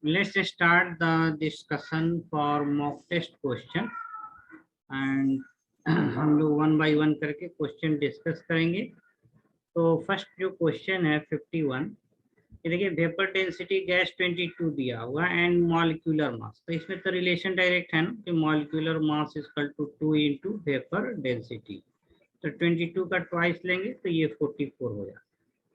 let's start the discussion for mock test question and हम लोग one by one करके question discuss करेंगे। तो फर्स्ट जो क्वेश्चन है 51, ये देखिए वेपर डेंसिटी गैस 22 दिया हुआ एंड मॉलिक्यूलर मास। तो इसमें तो रिलेशन डायरेक्ट है ना कि molecular mass equal to 2 into vapour density. तो 22 का ट्वाइस लेंगे तो ये 44 हो जाएगा।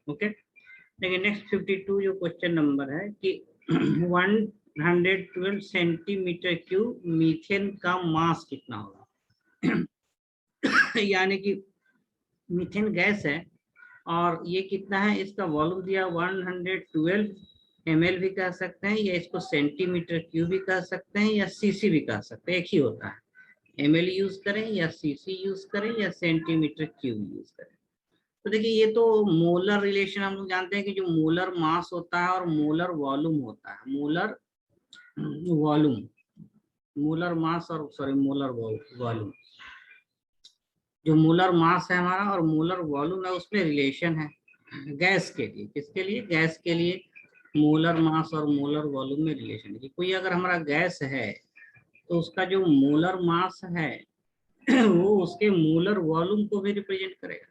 ओके, देखिए नेक्स्ट 52 जो क्वेश्चन नंबर है कि 112 सेंटीमीटर क्यूब मीथेन का मास कितना होगा। यानी कि मीथेन गैस है और ये कितना है, इसका वॉल्यूम दिया 112 ml भी कह सकते हैं, या इसको सेंटीमीटर क्यूब भी कह सकते हैं, या सीसी भी कह सकते हैं, एक ही होता है। ml यूज करें या सीसी यूज करें या सेंटीमीटर क्यूब यूज करें। तो देखिए ये तो मोलर रिलेशन हम लोग जानते हैं कि जो मोलर मास होता है और मोलर वॉल्यूम होता है, मोलर वॉल्यूम, मोलर मास और सॉरी मोलर वॉल्यूम, जो मोलर मास है हमारा और मोलर वॉल्यूम है उसमें रिलेशन है गैस के लिए। किसके लिए? गैस के लिए मोलर मास और मोलर वॉल्यूम में रिलेशन है कि कोई अगर हमारा गैस है तो उसका जो मोलर मास है वो उसके मोलर वॉल्यूम को भी रिप्रेजेंट करेगा।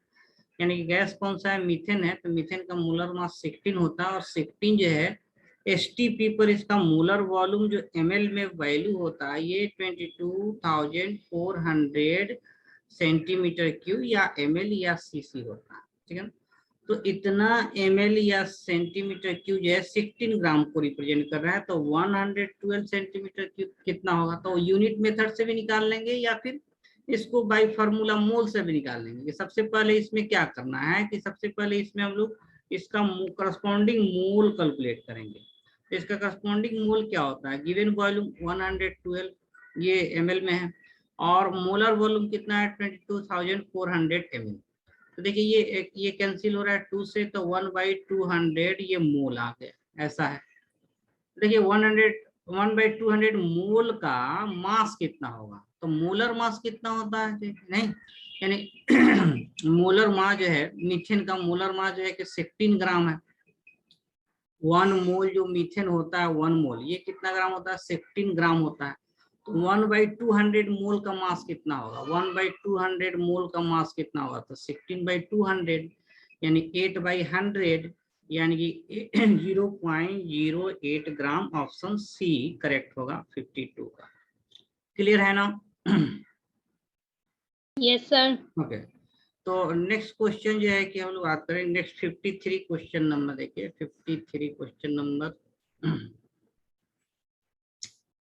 यानी कि गैस कौन सा है? मीथेन है, तो मीथेन का मोलर मास 16 होता है और 16 जो है एसटीपी पर इसका मोलर वॉल्यूम जो ml में वैल्यू होता है ये 22,400 सेंटीमीटर क्यूब या ml या cc होता है। ठीक है ना, तो इतना ml या सेंटीमीटर क्यूब जो है 16 ग्राम को रिप्रेजेंट कर रहा है। तो 112 सेंटीमीटर क्यूब कितना होगा, तो यूनिट मेथड से भी निकाल लेंगे या फिर इसको बाय फार्मूला मोल से भी निकाल लेंगे। सबसे पहले इसमें क्या करना है कि सबसे पहले इसमें हम लोग इसका करस्पॉन्डिंग मोल कैलकुलेट करेंगे। तो इसका करस्पॉन्डिंग मोल क्या होता है, गिवन वॉल्यूम 112 ये ml में है और मोलर वॉल्यूम कितना है 22,400 ml। तो देखिए ये कैंसिल हो रहा है 2 से, तो 1/200 ये मोल आ गया, ऐसा है। देखिए 1/200 मोल का मास कितना होगा, तो मोलर मास कितना होता है नहीं, यानी मोलर मास जो है मीथेन का मोलर मास जो है कि 16 ग्राम है। 1 मोल जो मीथेन होता है 1 मोल ये कितना ग्राम होता है, 16 ग्राम होता है। तो 1/200 मोल का मास कितना होगा, 1/200 मोल का मास कितना होगा, तो 16/200 यानी 8/100 यानी कि 0.08 ग्राम। ऑप्शन सी करेक्ट होगा 52 का। क्लियर है ना? Yes sir. ओके, तो नेक्स्ट क्वेश्चन जो है कि हम लोग बात करें नेक्स्ट 53 क्वेश्चन नंबर। देखिए 53 क्वेश्चन नंबर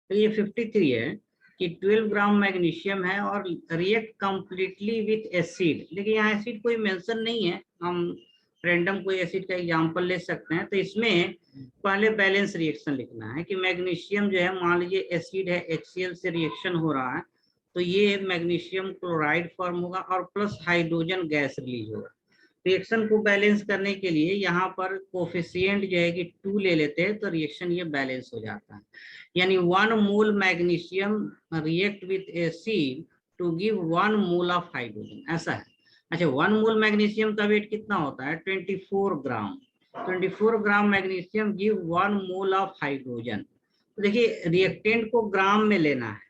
तो ये 53 है कि 12 ग्राम मैग्नीशियम है और रिएक्ट कंप्लीटली विथ एसिड। देखिए यहाँ एसिड कोई मेंशन नहीं है, हम रैंडम कोई एसिड का एग्जांपल ले सकते हैं। तो इसमें पहले बैलेंस रिएक्शन लिखना है कि मैग्नीशियम जो है मान लीजिए एसिड है, HCl से रिएक्शन हो रहा है तो ये मैग्नीशियम क्लोराइड फॉर्म होगा और प्लस हाइड्रोजन गैस रिलीज होगा। रिएक्शन को बैलेंस करने के लिए यहाँ पर कोफिशिएंट जो है कि 2 ले लेते हैं तो रिएक्शन ये बैलेंस हो जाता है। यानी 1 mole magnesium react with acid to give 1 mole of hydrogen, ऐसा है। अच्छा 1 मोल मैग्नीशियम का वेट कितना होता है 24 gram. 24 gram magnesium give 1 mole of hydrogen. तो देखिए रिएक्टेंट को ग्राम में लेना है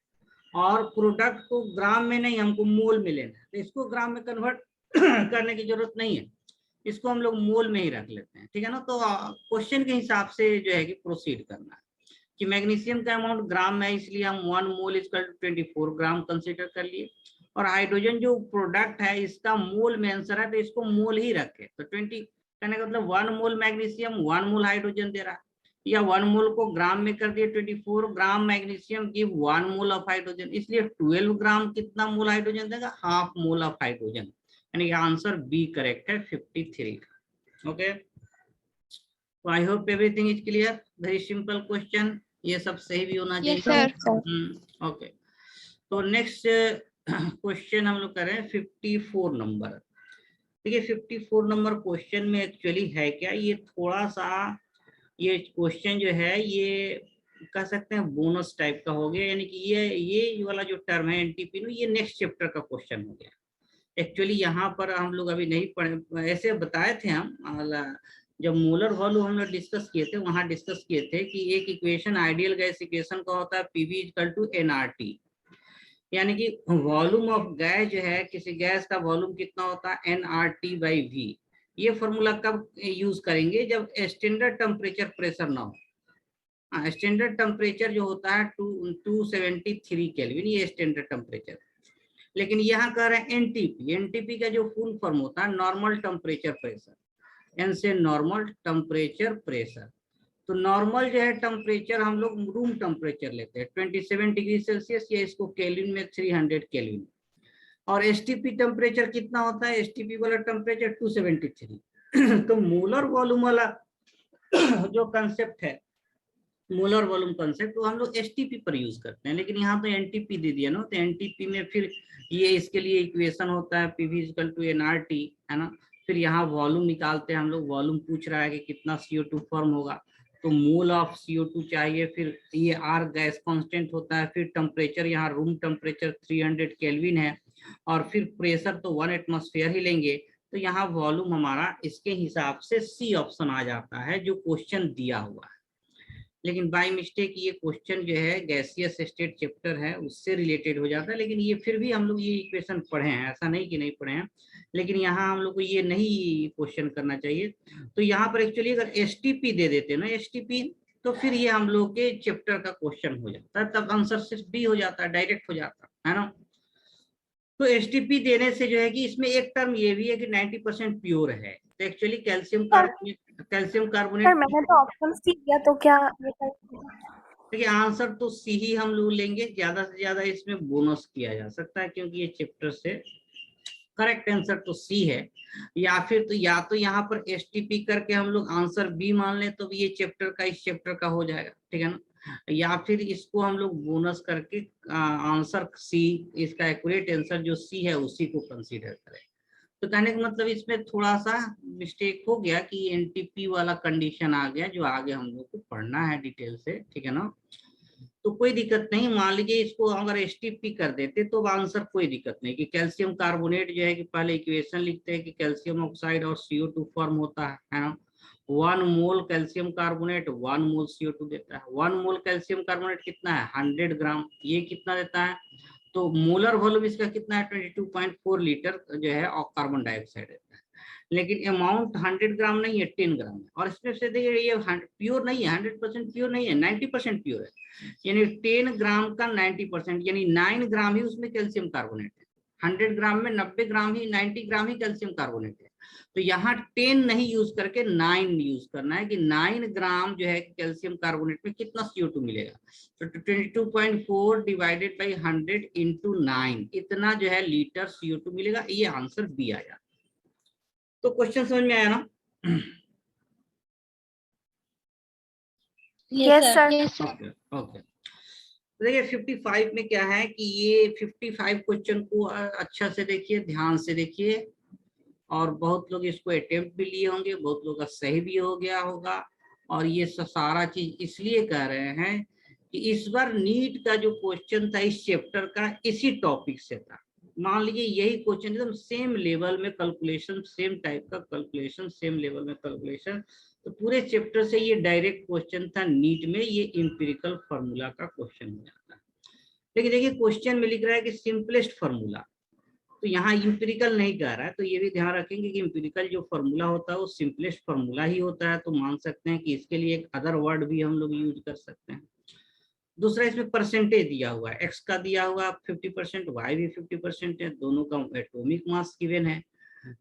और प्रोडक्ट को ग्राम में नहीं, हमको मोल में लेना है। तो इसको ग्राम में कन्वर्ट करने की जरूरत नहीं है, इसको हम लोग मोल में ही रख लेते हैं। ठीक है ना, तो क्वेश्चन के हिसाब से जो है कि प्रोसीड करना है कि मैग्नीशियम का अमाउंट ग्राम में है इसलिए हम 1 mole equal to 24 gram consider कर लिए। और हाइड्रोजन जो प्रोडक्ट है इसका मोल में आंसर है तो इसको मोल ही रखे। तो 20 कहने का मतलब 1 मोल मैग्नीशियम 1 मोल हाइड्रोजन दे रहा है, या 1 मोल को ग्राम में कर दिए 24 gram magnesium give 1 mole of hydrogen, इसलिए 12 ग्राम कितना मोल हाइड्रोजन देगा, हाफ मोल ऑफ हाइड्रोजन। यानी आंसर बी करेक्ट है 53। ओके, तो I hope everything is clear. Very simple question, ये सब सही भी होना चाहिए। Yes sir. ओके, तो नेक्स्ट क्वेश्चन हम लोग करें 54 नंबर। देखिए 54 नंबर क्वेश्चन में एक्चुअली है क्या, ये थोड़ा सा ये क्वेश्चन जो है ये कह सकते हैं बोनस टाइप का हो गया। यानी कि ये वाला जो टर्म है एनटीपी ये नेक्स्ट चैप्टर का क्वेश्चन हो गया। एक्चुअली यहाँ पर हम लोग अभी नहीं पढ़े, ऐसे बताए थे हम जब मोलर वॉल्यूम हम लोग डिस्कस किए थे, वहां डिस्कस किए थे कि एक इक्वेशन आइडियल गैस इक्वेशन का होता है पीवी इक्वल टू एनआरटी, यानी कि वॉल्यूम ऑफ गैस जो है, किसी गैस का वॉल्यूम कितना होता है एनआरटी बाई वी। ये फॉर्मूला कब यूज करेंगे, जब स्टैंडर्ड टेम्परेचर प्रेशर ना हो। स्टैंडर्ड टेम्परेचर जो होता है 273 केल्विन, ये स्टैंडर्ड टेम्परेचर। लेकिन यहाँ कह रहे हैं एनटीपी, एनटीपी का जो फुल फॉर्म होता है नॉर्मल टेम्परेचर प्रेशर, एन से नॉर्मल टेम्परेचर प्रेशर। तो नॉर्मल जो है टेम्परेचर हम लोग रूम टेम्परेचर लेते हैं 27 डिग्री सेल्सियस, या इसको केल्विन में 300 केल्विन। और एसटीपी टेम्परेचर कितना होता है, एसटीपी वाला टेम्परेचर 273। तो मोलर वॉल्यूम वाला जो कंसेप्ट है, मोलर वॉल्यूम कंसेप्ट, तो हम लोग एसटीपी पर यूज करते हैं। लेकिन यहाँ तो एनटीपी दे दिया ना, तो एनटीपी में फिर ये इसके लिए इक्वेशन होता है पीवी इक्वल टू एनआरटी, है ना। फिर यहाँ वॉल्यूम निकालते हैं हम लोग, वॉल्यूम पूछ रहा है कि कितना CO2 फॉर्म होगा, तो मोल ऑफ CO2 चाहिए। फिर ये आर गैस कांस्टेंट होता है। फिर टेम्परेचर यहाँ रूम टेम्परेचर 300 केल्विन है, और फिर प्रेशर तो 1 एटमॉस्फेयर ही लेंगे। तो यहाँ वॉल्यूम हमारा इसके हिसाब से सी ऑप्शन आ जाता है जो क्वेश्चन दिया हुआ है। लेकिन बाय मिस्टेक ये क्वेश्चन जो है गैसियस स्टेट चैप्टर है उससे रिलेटेड हो जाता है। लेकिन ये फिर भी हम लोग ये इक्वेशन पढ़े हैं, ऐसा नहीं कि नहीं पढ़े हैं, लेकिन यहाँ हम लोग को ये नहीं क्वेश्चन करना चाहिए। तो यहाँ पर एक्चुअली अगर एसटीपी दे देते ना, एसटीपी, तो फिर ये हम लोग के चैप्टर का क्वेश्चन हो जाता है, तब आंसर सिर्फ बी हो जाता है, डायरेक्ट हो जाता है ना। तो एसटीपी देने से जो है कि इसमें एक टर्म ये भी है कि 90% प्योर है। तो एक्चुअली कैल्शियम कार्बोनेट मैंने तो ऑप्शन सी दिया, तो क्या देखिए आंसर तो सी ही हम लोग लेंगे, ज्यादा से ज्यादा इसमें बोनस किया जा सकता है क्योंकि ये चैप्टर से करेक्ट आंसर तो सी है। या फिर तो या तो यहाँ पर एसटीपी करके हम लोग आंसर बी मान लें तो ये चैप्टर का इस चैप्टर का हो जाएगा, ठीक है ना। या फिर इसको हम लोग बोनस करके आंसर सी, इसका एक्यूरेट आंसर जो सी है उसी को कंसीडर करें। तो कहने का मतलब इसमें थोड़ा सा मिस्टेक हो गया कि एनटीपी वाला कंडीशन आ गया, जो आगे हम लोग को पढ़ना है डिटेल से, ठीक है ना। तो कोई दिक्कत नहीं, मान लीजिए इसको अगर एसटीपी कर देते तो आंसर कोई दिक्कत नहीं, कि कैल्शियम कार्बोनेट जो है कि पहले इक्वेशन लिखते हैं कि कैल्शियम ऑक्साइड और CO2 फॉर्म होता है ना। 1 मोल कैल्शियम कार्बोनेट 1 मोल CO2 देता है। 1 मोल कैल्शियम कार्बोनेट कितना है 100 ग्राम, ये कितना देता है, तो मोलर वॉल्यूम इसका कितना है 22.4 लीटर जो है और कार्बन डाइऑक्साइड देता है। लेकिन अमाउंट 100 ग्राम नहीं है, 10 ग्राम है। और इसमें से देखिए ये प्योर नहीं है, 100% प्योर नहीं है, 90% प्योर है। यानी 10 ग्राम का 90%, यानी 9 ग्राम ही उसमें कैल्शियम कार्बोनेट है। 100 ग्राम में 90 ग्राम ही, 90 ग्राम ही कैल्शियम कार्बोनेट है। तो यहाँ 10 नहीं यूज करके 9 यूज करना है, कि 9 ग्राम जो है कैल्शियम कार्बोनेट में कितना CO2 मिलेगा। तो 22.4 डिवाइडेड बाई 100 इंटू 9, इतना जो है लीटर CO2 मिलेगा। ये आंसर बी आया। तो क्वेश्चन समझ में आया ना? Yes sir. Okay okay. देखिए 55 में क्या है कि ये 55 क्वेश्चन को अच्छा से देखिए, ध्यान से देखिए। और बहुत लोग इसको अटेम्प्ट भी लिए होंगे, बहुत लोग का सही भी हो गया होगा। और ये सारा चीज इसलिए कह रहे हैं कि इस बार नीट का जो क्वेश्चन था इस चैप्टर का इसी टॉपिक से था। मान लीजिए यही क्वेश्चन एकदम सेम लेवल में कैलकुलेशन, सेम टाइप का कैलकुलेशन, सेम लेवल में कैलकुलेशन, तो पूरे चैप्टर से ये डायरेक्ट क्वेश्चन था नीट में, ये इंपेरिकल फार्मूला का क्वेश्चन हो जाता है। लेकिन देखिए क्वेश्चन में लिख रहा है कि सिंपलेस्ट फार्मूला, तो यहाँ इंपेरिकल नहीं कह रहा है। तो ये भी ध्यान रखेंगे कि इंपेरिकल जो फार्मूला होता है वो सिंपलेस्ट फार्मूला ही होता है। तो मान सकते हैं कि इसके लिए एक अदर वर्ड भी हम लोग यूज कर सकते हैं। दूसरा इसमें परसेंटेज दिया हुआ है, एक्स का दिया हुआ 50%, वाई भी 50% है, दोनों का एटॉमिक मास गिवन है।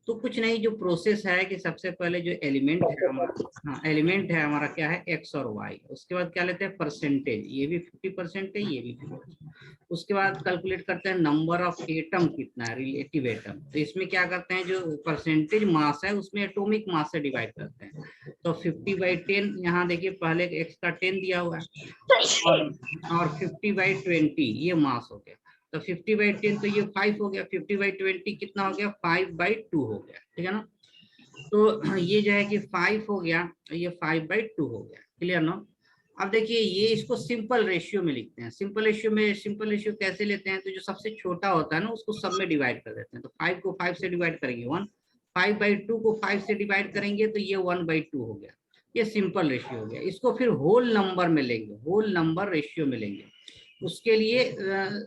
तो कुछ नहीं, जो प्रोसेस है कि सबसे पहले जो एलिमेंट है हमारा, हाँ एलिमेंट है हमारा क्या है एक्स और वाई, उसके बाद क्या लेते हैं परसेंटेज, ये भी 50% है, ये भी 50%। उसके बाद कैलकुलेट करते हैं नंबर ऑफ एटम कितना है, रिलेटिव एटम। तो इसमें क्या करते हैं, जो परसेंटेज मास है उसमें एटॉमिक मास से डिवाइड करते हैं। तो 50/10, यहाँ देखिए पहले एक्स का 10 दिया हुआ है, और 50/20 ये मास हो गया। तो 50/10 तो ये 5 हो गया, 50/20 कितना हो गया 5/2 हो गया, ठीक है ना। तो ये जो है कि 5 हो गया, ये 5/2 हो गया, क्लियर ना। अब देखिए ये इसको सिंपल रेशियो में लिखते हैं। सिंपल रेशियो कैसे लेते हैं, तो जो सबसे छोटा होता है ना उसको सब में डिवाइड कर देते हैं। तो 5 को 5 से डिवाइड करेंगे 1, 5/2 को 5 से डिवाइड करेंगे तो ये 1/2 हो गया, ये सिंपल रेशियो हो गया। इसको फिर होल नंबर में लेंगे, होल नंबर रेशियो में लेंगे, उसके लिए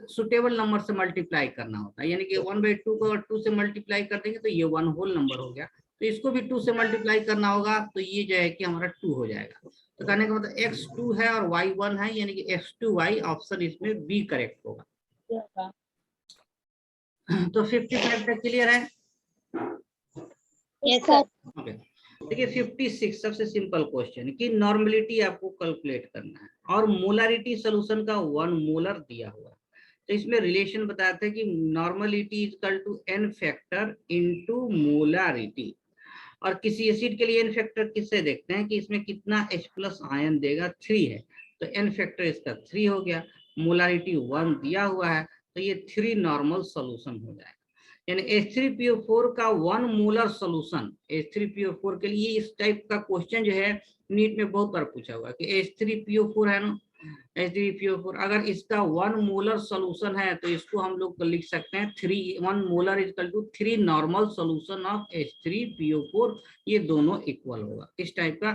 सुटेबल नंबर से मल्टीप्लाई करना होता है, यानी कि 1/2 को 2 से मल्टीप्लाई कर देंगे तो ये 1 होल नंबर हो गया, तो इसको भी 2 से मल्टीप्लाई करना होगा, तो ये जो है कि हमारा 2 हो जाएगा। तो कहने का मतलब x2 है और y1 है, यानी कि x2y ऑप्शन इसमें बी करेक्ट होगा। तो 55 तक क्लियर है? Yes sir. ओके, देखिए 56 सबसे सिंपल क्वेश्चन कि नॉर्मलिटी आपको कैलकुलेट करना है और मोलारिटी सॉल्यूशन का 1 मोलर दिया हुआ है। तो इसमें रिलेशन बताते हैं कि normality is equal to n factor into molarity, और किसी एसिड के लिए n फैक्टर किससे देखते हैं कि इसमें कितना H+ आयन देगा, 3 है, तो n फैक्टर इसका 3 हो गया, मोलारिटी 1 दिया हुआ है, तो ये 3 नॉर्मल सॉल्यूशन हो जाएगा। यानी H3PO4 का 1 मोलर सॉल्यूशन, H3PO4 के लिए इस टाइप का क्वेश्चन जो है नीट में बहुत बार पूछा हुआ कि H3PO4 है ना, H3PO4 अगर इसका 1 मोलर सॉल्यूशन है तो इसको हम लोग लिख सकते हैं 1 molar is equal to 3 normal solution of H3PO4, ये दोनों इक्वल होगा। इस टाइप का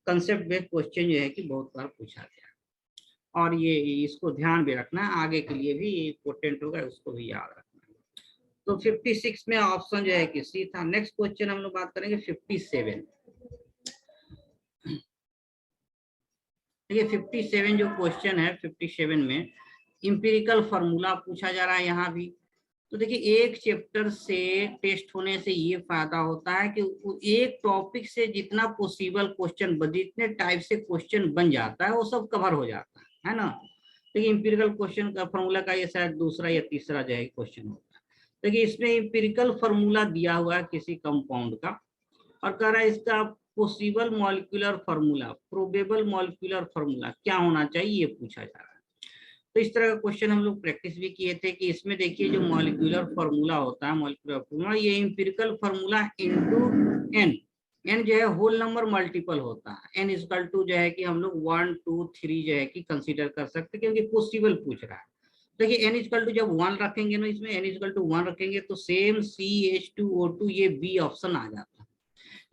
कंसेप्ट बेस्ड क्वेश्चन जो है कि बहुत बार पूछा गया, और ये इसको ध्यान भी रखना है, आगे के लिए भी इम्पोर्टेंट होगा, उसको भी याद रखना है। तो 56 में ऑप्शन जो है कि सी था। नेक्स्ट क्वेश्चन हम लोग बात करेंगे 57। ये 57 जो क्वेश्चन है, 57 में इंपिरिकल फार्मूला पूछा जा रहा है यहाँ भी। तो देखिए एक चैप्टर से टेस्ट होने से ये फायदा होता है कि एक टॉपिक से जितना पॉसिबल क्वेश्चन, जितने टाइप से क्वेश्चन बन जाता है वो सब कवर हो जाता है ना। देखिए इंपिरिकल क्वेश्चन का फार्मूला का ये शायद दूसरा या तीसरा जो है क्वेश्चन होता है। देखिए इसमें इंपिरिकल फार्मूला दिया हुआ है किसी कंपाउंड का, और कह रहा है इसका possible molecular formula, probable molecular formula क्या होना चाहिए, ये पूछा जा रहा है। तो इस तरह का क्वेश्चन हम लोग प्रैक्टिस भी किए थे कि इसमें देखिए जो मॉलिक्यूलर फार्मूला होता है, मॉलिक्यूलर फार्मूला ये empirical formula into n, n जो है होल नंबर मल्टीपल होता है, n इक्वल टू जो है कि हम लोग 1 2 3 जो है कि कंसीडर कर सकते हैं, क्योंकि पॉसिबल पूछ रहा है। देखिए n इक्वल टू जब 1 रखेंगे ना, इसमें n इक्वल टू 1 रखेंगे तो सेम CH2O2 ये बी ऑप्शन आ जाता है।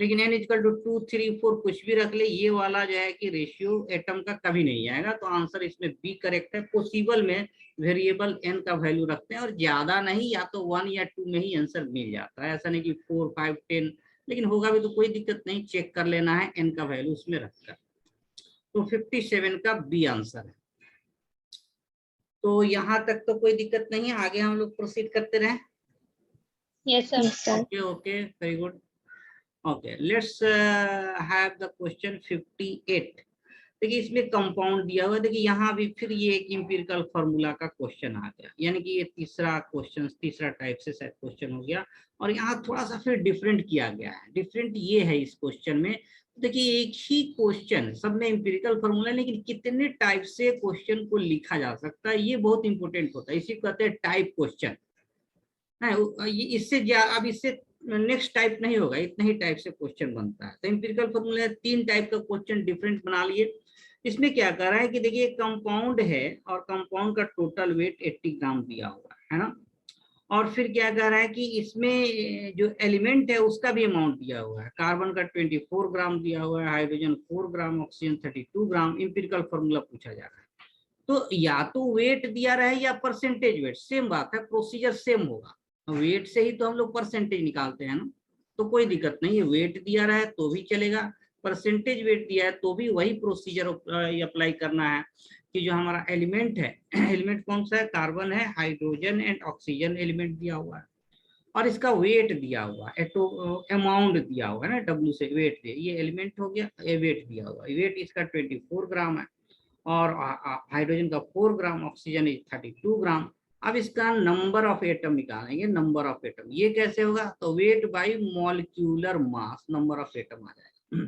लेकिन n इक्वल टू 2 3 4 कुछ भी रख ले, ये वाला जो है कि रेशियो एटम का कभी नहीं आएगा, तो आंसर इसमें बी करेक्ट है। पॉसिबल में वेरिएबल n का वैल्यू रखते हैं और ज्यादा नहीं, या तो 1 या 2 में ही आंसर मिल जाता है, ऐसा नहीं कि 4 5 10, लेकिन होगा भी तो कोई दिक्कत नहीं, चेक कर लेना है n का वैल्यू उसमें रखकर। तो 57 का बी आंसर है। तो यहाँ तक तो कोई दिक्कत नहीं है, आगे हम लोग प्रोसीड करते रहे। Yes sir. Okay okay, very good. Okay, let's have the question 58। देखिए इसमें कंपाउंड दिया हुआ है, देखिए यहाँ भी फिर ये एक इंपिरिकल फार्मूला का क्वेश्चन आ गया, यानी कि ये तीसरा क्वेश्चन, तीसरा टाइप से शायद क्वेश्चन हो गया, और यहाँ थोड़ा सा फिर डिफरेंट किया गया है। डिफरेंट ये है इस क्वेश्चन में, देखिए एक ही क्वेश्चन, सब में इंपिरिकल फार्मूला, लेकिन कितने टाइप से क्वेश्चन को लिखा जा सकता है, ये बहुत इंपॉर्टेंट होता है, इसी को कहते हैं टाइप क्वेश्चन है। इससे अब इससे नेक्स्ट टाइप नहीं होगा, इतना ही टाइप से क्वेश्चन बनता है। तो इंपिरिकल फार्मूला 3 टाइप का क्वेश्चन डिफरेंट बना लिए। इसमें क्या कर रहा है कि देखिए कंपाउंड है और कंपाउंड का टोटल वेट 80 ग्राम दिया हुआ है ना, और फिर क्या कर रहा है कि इसमें जो एलिमेंट है उसका भी अमाउंट दिया हुआ है, कार्बन का 24 ग्राम दिया हुआ है, हाइड्रोजन 4 ग्राम, ऑक्सीजन 32 ग्राम। इंपिरिकल फार्मूला पूछा जा रहा है, तो या तो वेट दिया रहा है या परसेंटेज वेट, सेम बात है, प्रोसीजर सेम होगा। वेट से ही तो हम लोग परसेंटेज निकालते हैं ना, तो कोई दिक्कत नहीं है, वेट दिया रहा है तो भी चलेगा, परसेंटेज वेट दिया है तो भी वही प्रोसीजर अप्लाई करना है कि जो हमारा एलिमेंट है, एलिमेंट कौन सा है, कार्बन है, हाइड्रोजन एंड ऑक्सीजन एलिमेंट दिया हुआ है, और इसका वेट दिया हुआ है, अमाउंट दिया हुआ है ना, W से वेट दे, ये एलिमेंट हो गया, ये वेट दिया हुआ है, वेट इसका 24 ग्राम है, और हाइड्रोजन का 4 ग्राम, ऑक्सीजन इज 32 ग्राम। अब इसका नंबर ऑफ एटम निकालेंगे, नंबर ऑफ एटम ये कैसे होगा, तो weight by molecular mass, number of atom आ जाएगा।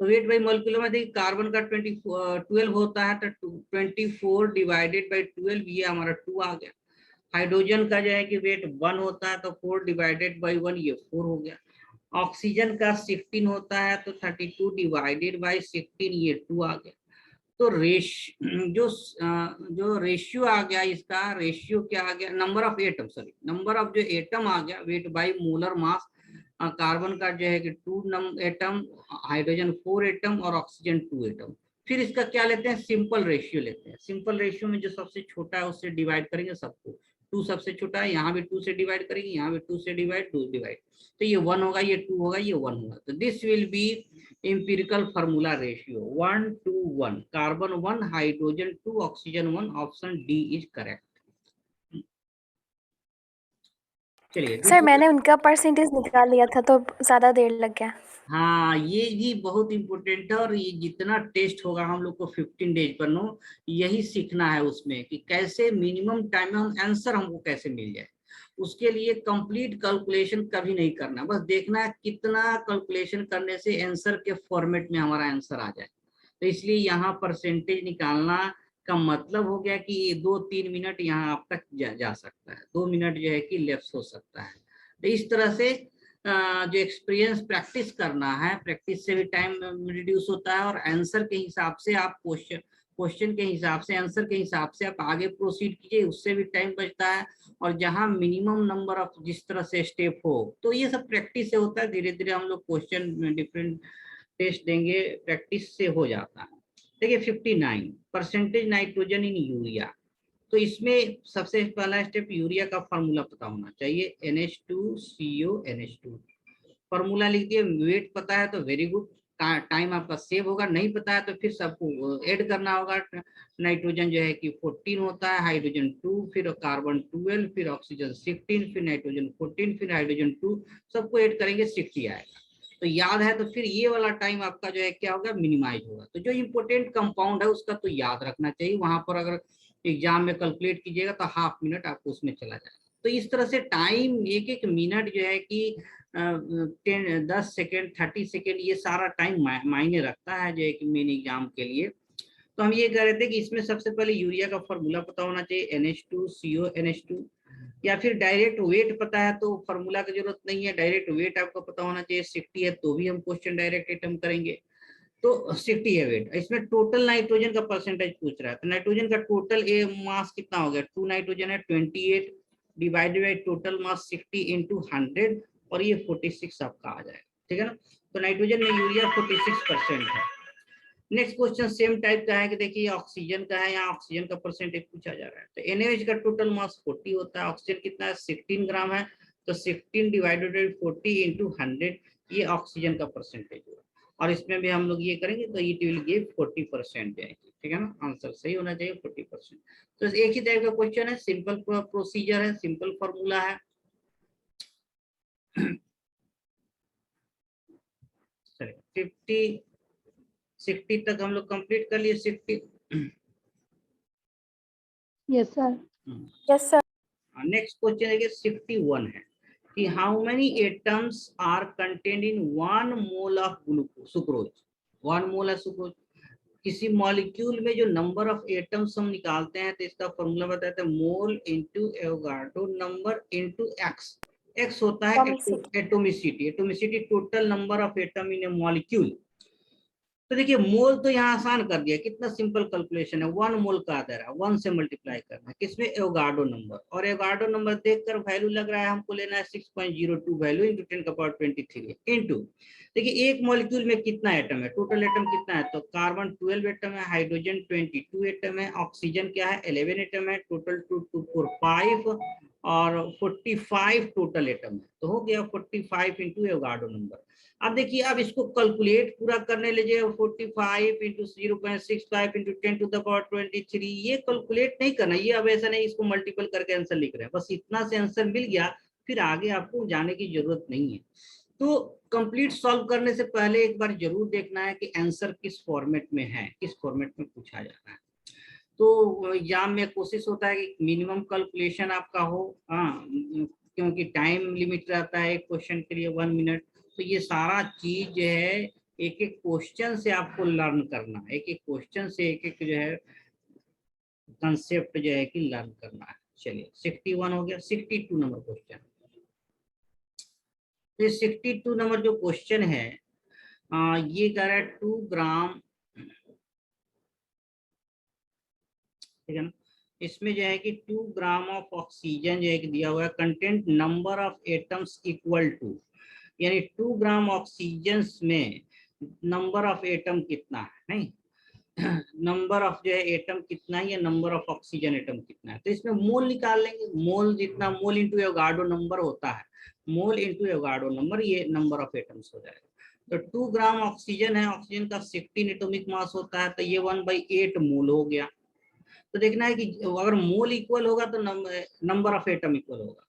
तो वेट बाय मॉलिक्यूलर में देखिए कार्बन का 12 होता है, तो 24 डिवाइडेड बाय 12, ये हमारा 2 आ गया। हाइड्रोजन का जो है कि वेट 1 होता है, तो 4 डिवाइडेड बाय 1, ये 4 हो गया। ऑक्सीजन का 16 होता है, तो 32 डिवाइडेड बाय 16, ये 2 आ गया। तो जो रेशियो आ गया, इसका रेशियो क्या आ गया, number of atom, sorry number of जो एटम आ गया, weight by molar mass, carbon का जो है कि 2 एटम, हाइड्रोजन 4 एटम और ऑक्सीजन 2 एटम। फिर इसका क्या लेते हैं, सिंपल रेशियो लेते हैं। सिंपल रेशियो में जो सबसे छोटा है उससे डिवाइड करेंगे सबको। 2 सबसे छोटा है, यहाँ भी 2 से डिवाइड करेंगे, यहाँ भी 2 से डिवाइड, 2 डिवाइड, तो ये 1 होगा, ये 2 होगा, ये 1 होगा। तो this will be empirical formula ratio 1 to 1, carbon 1, hydrogen 2, oxygen 1, option D is correct. चलिए सर मैंने उनका परसेंटेज निकाल लिया था तो ज़्यादा देर लग गया। हाँ, ये भी बहुत इंपॉर्टेंट है। और ये जितना टेस्ट होगा हम लोग को 15 डेज पर नो, यही सीखना है उसमें कि कैसे मिनिमम टाइम में हम आंसर हमको कैसे मिल जाए। उसके लिए कंप्लीट कैलकुलेशन कभी नहीं करना, बस देखना है कितना कैलकुलेशन करने से आंसर के फॉर्मेट में हमारा आंसर आ जाए। तो इसलिए यहाँ परसेंटेज निकालना का मतलब हो गया कि 2-3 मिनट यहाँ आप तक जा सकता है, 2 मिनट जो है कि लेफ्ट हो सकता है। तो इस तरह से जो एक्सपीरियंस प्रैक्टिस करना है, प्रैक्टिस से भी टाइम रिड्यूस होता है और आंसर के हिसाब से आप क्वेश्चन के हिसाब से, आंसर के हिसाब से आप आगे प्रोसीड कीजिए, उससे भी टाइम बचता है। और जहां मिनिमम नंबर ऑफ जिस तरह से स्टेप हो, तो ये सब प्रैक्टिस से होता है। धीरे धीरे हम लोग क्वेश्चन डिफरेंट टेस्ट देंगे, प्रैक्टिस से हो जाता है। देखिए 59 परसेंटेज नाइट्रोजन इन यूरिया। तो इसमें सबसे पहला स्टेप यूरिया का फार्मूला पता होना चाहिए, NH2CO NH2। फार्मूला लिख दिए, वेट पता है तो वेरी गुड, टाइम आपका सेव होगा। नहीं पता है तो फिर सबको ऐड करना होगा। नाइट्रोजन जो है कि 14 होता है, हाइड्रोजन 2, फिर कार्बन 12, फिर ऑक्सीजन 16, फिर नाइट्रोजन 14, फिर हाइड्रोजन 2, सबको ऐड करेंगे 60 आएगा। तो याद है तो फिर ये वाला टाइम आपका जो है क्या होगा, मिनिमाइज होगा। तो जो इंपोर्टेंट कंपाउंड है उसका तो याद रखना चाहिए। वहां पर अगर एग्जाम में कैलकुलेट कीजिएगा तो हाफ मिनट आपको उसमें चला जाएगा। तो इस तरह से टाइम, एक एक मिनट जो है कि 10 सेकेंड 30 सेकेंड, ये सारा टाइम मायने रखता है जो है कि मेन एग्जाम के लिए। तो हम ये कह रहे थे कि इसमें सबसे पहले यूरिया का फॉर्मूला पता होना चाहिए, NH2CO NH2। या फिर डायरेक्ट वेट पता है तो फॉर्मूला की जरूरत नहीं है, डायरेक्ट वेट आपको पता होना चाहिए। 60 है तो भी हम क्वेश्चन डायरेक्ट अटेम्प्ट करेंगे। तो 60 है वेट। इसमें टोटल नाइट्रोजन का परसेंटेज पूछ रहा है, तो नाइट्रोजन का टोटल मास कितना हो गया, 2 नाइट्रोजन है 28 divided by total mass 60 into 100, और ये 46 आपका आ जाएगा। ठीक है ना। तो नाइट्रोजन में यूरिया 46% है। नेक्स्ट क्वेश्चन सेम टाइप का है कि देखिए ऑक्सीजन का है, यहाँ ऑक्सीजन का परसेंटेज पूछा जा रहा है। तो NaOH का टोटल मास 40 होता है, ऑक्सीजन कितना है 16 ग्राम है, तो 16 डिवाइडेड बाई 40 इंटू 100, ये ऑक्सीजन का परसेंटेज हुआ। और इसमें भी हम लोग ये करेंगे तो इट विल गिव 40% जाएगी। ठीक है ना, आंसर सही होना चाहिए 40%। तो एक ही टाइप का क्वेश्चन है, सिंपल प्रोसीजर है, सिंपल फॉर्मूला है। चलिए 60 तक हम लोग कंप्लीट कर लिए। 60 Yes, sir. Yes sir. Next question है कि 61 है कि how many atoms are contained in 1 mole of sucrose. 1 mole है सुक्रोज। किसी मॉलिक्यूल में जो नंबर ऑफ एटम्स हम निकालते हैं तो इसका फॉर्मूला बताते हैं mole into Avogadro number into x. X होता है atomicity, atomicity total number of atom in A molecule. तो देखिए मोल तो यहाँ आसान कर दिया, कितना सिंपल कैलकुलेशन है। 1 मोल का आधा है, 1 से मल्टीप्लाई करना है किसमें, एवोगाड्रो नंबर। और एवोगाड्रो नंबर देखकर वैल्यू लग रहा है हमको लेना है 6.02 वैल्यू इंटू 10⁻23 इंटू। देखिए एक मॉलिक्यूल में कितना एटम है, टोटल एटम कितना है, तो कार्बन 12 एटम है, हाइड्रोजन 22 एटम है, ऑक्सीजन क्या है 11 एटम है, टोटल 2 2 4 5 और 45 टोटल एटम है। तो हो गया 45 इंटू एवोगाड्रो नंबर। अब देखिए अब इसको कैलकुलेट पूरा करने लीजिए, 45 इंटू 0.65 इंटू 10⁻23, ये कैलकुलेट नहीं करना, ये अब ऐसा नहीं इसको मल्टीपल करके आंसर लिख रहे हैं, बस इतना से आंसर मिल गया, फिर आगे आपको जाने की जरूरत नहीं है। तो कंप्लीट सॉल्व करने से पहले एक बार जरूर देखना है कि आंसर किस फॉर्मेट में है, किस फॉर्मेट में पूछा जा रहा है। तो एग्जाम में कोशिश होता है कि मिनिमम कैलकुलेशन आपका हो, हाँ, क्योंकि टाइम लिमिट रहता है एक क्वेश्चन के लिए 1 मिनट। तो ये सारा चीज जो है एक एक क्वेश्चन से आपको लर्न करना है, एक एक क्वेश्चन से एक एक जो है कंसेप्ट जो है कि लर्न करना है। चलिए 61 हो गया। 62 नंबर क्वेश्चन। तो 62 नंबर जो क्वेश्चन है ये कह रहा है 2 ग्राम, ठीक है ना। इसमें जो है कि 2 ग्राम ऑफ ऑक्सीजन जो है कि दिया हुआ है, content number of atoms equal to. यानी 2 ग्राम ऑक्सीजन में नंबर ऑफ एटम कितना है, नहीं नंबर ऑफ जो है एटम कितना है या नंबर ऑफ ऑक्सीजन एटम कितना है, तो इसमें मोल निकाल लेंगे। मोल जितना मोल इंटू एवोगाड्रो नंबर होता है, मोल इंटू एवोगाड्रो नंबर, ये नंबर ऑफ एटम्स हो जाएगा। तो 2 ग्राम ऑक्सीजन है, ऑक्सीजन का 16 एटॉमिक मास होता है, तो ये 1/8 मोल हो गया। तो देखना है कि अगर मोल इक्वल होगा तो नंबर ऑफ एटम इक्वल होगा।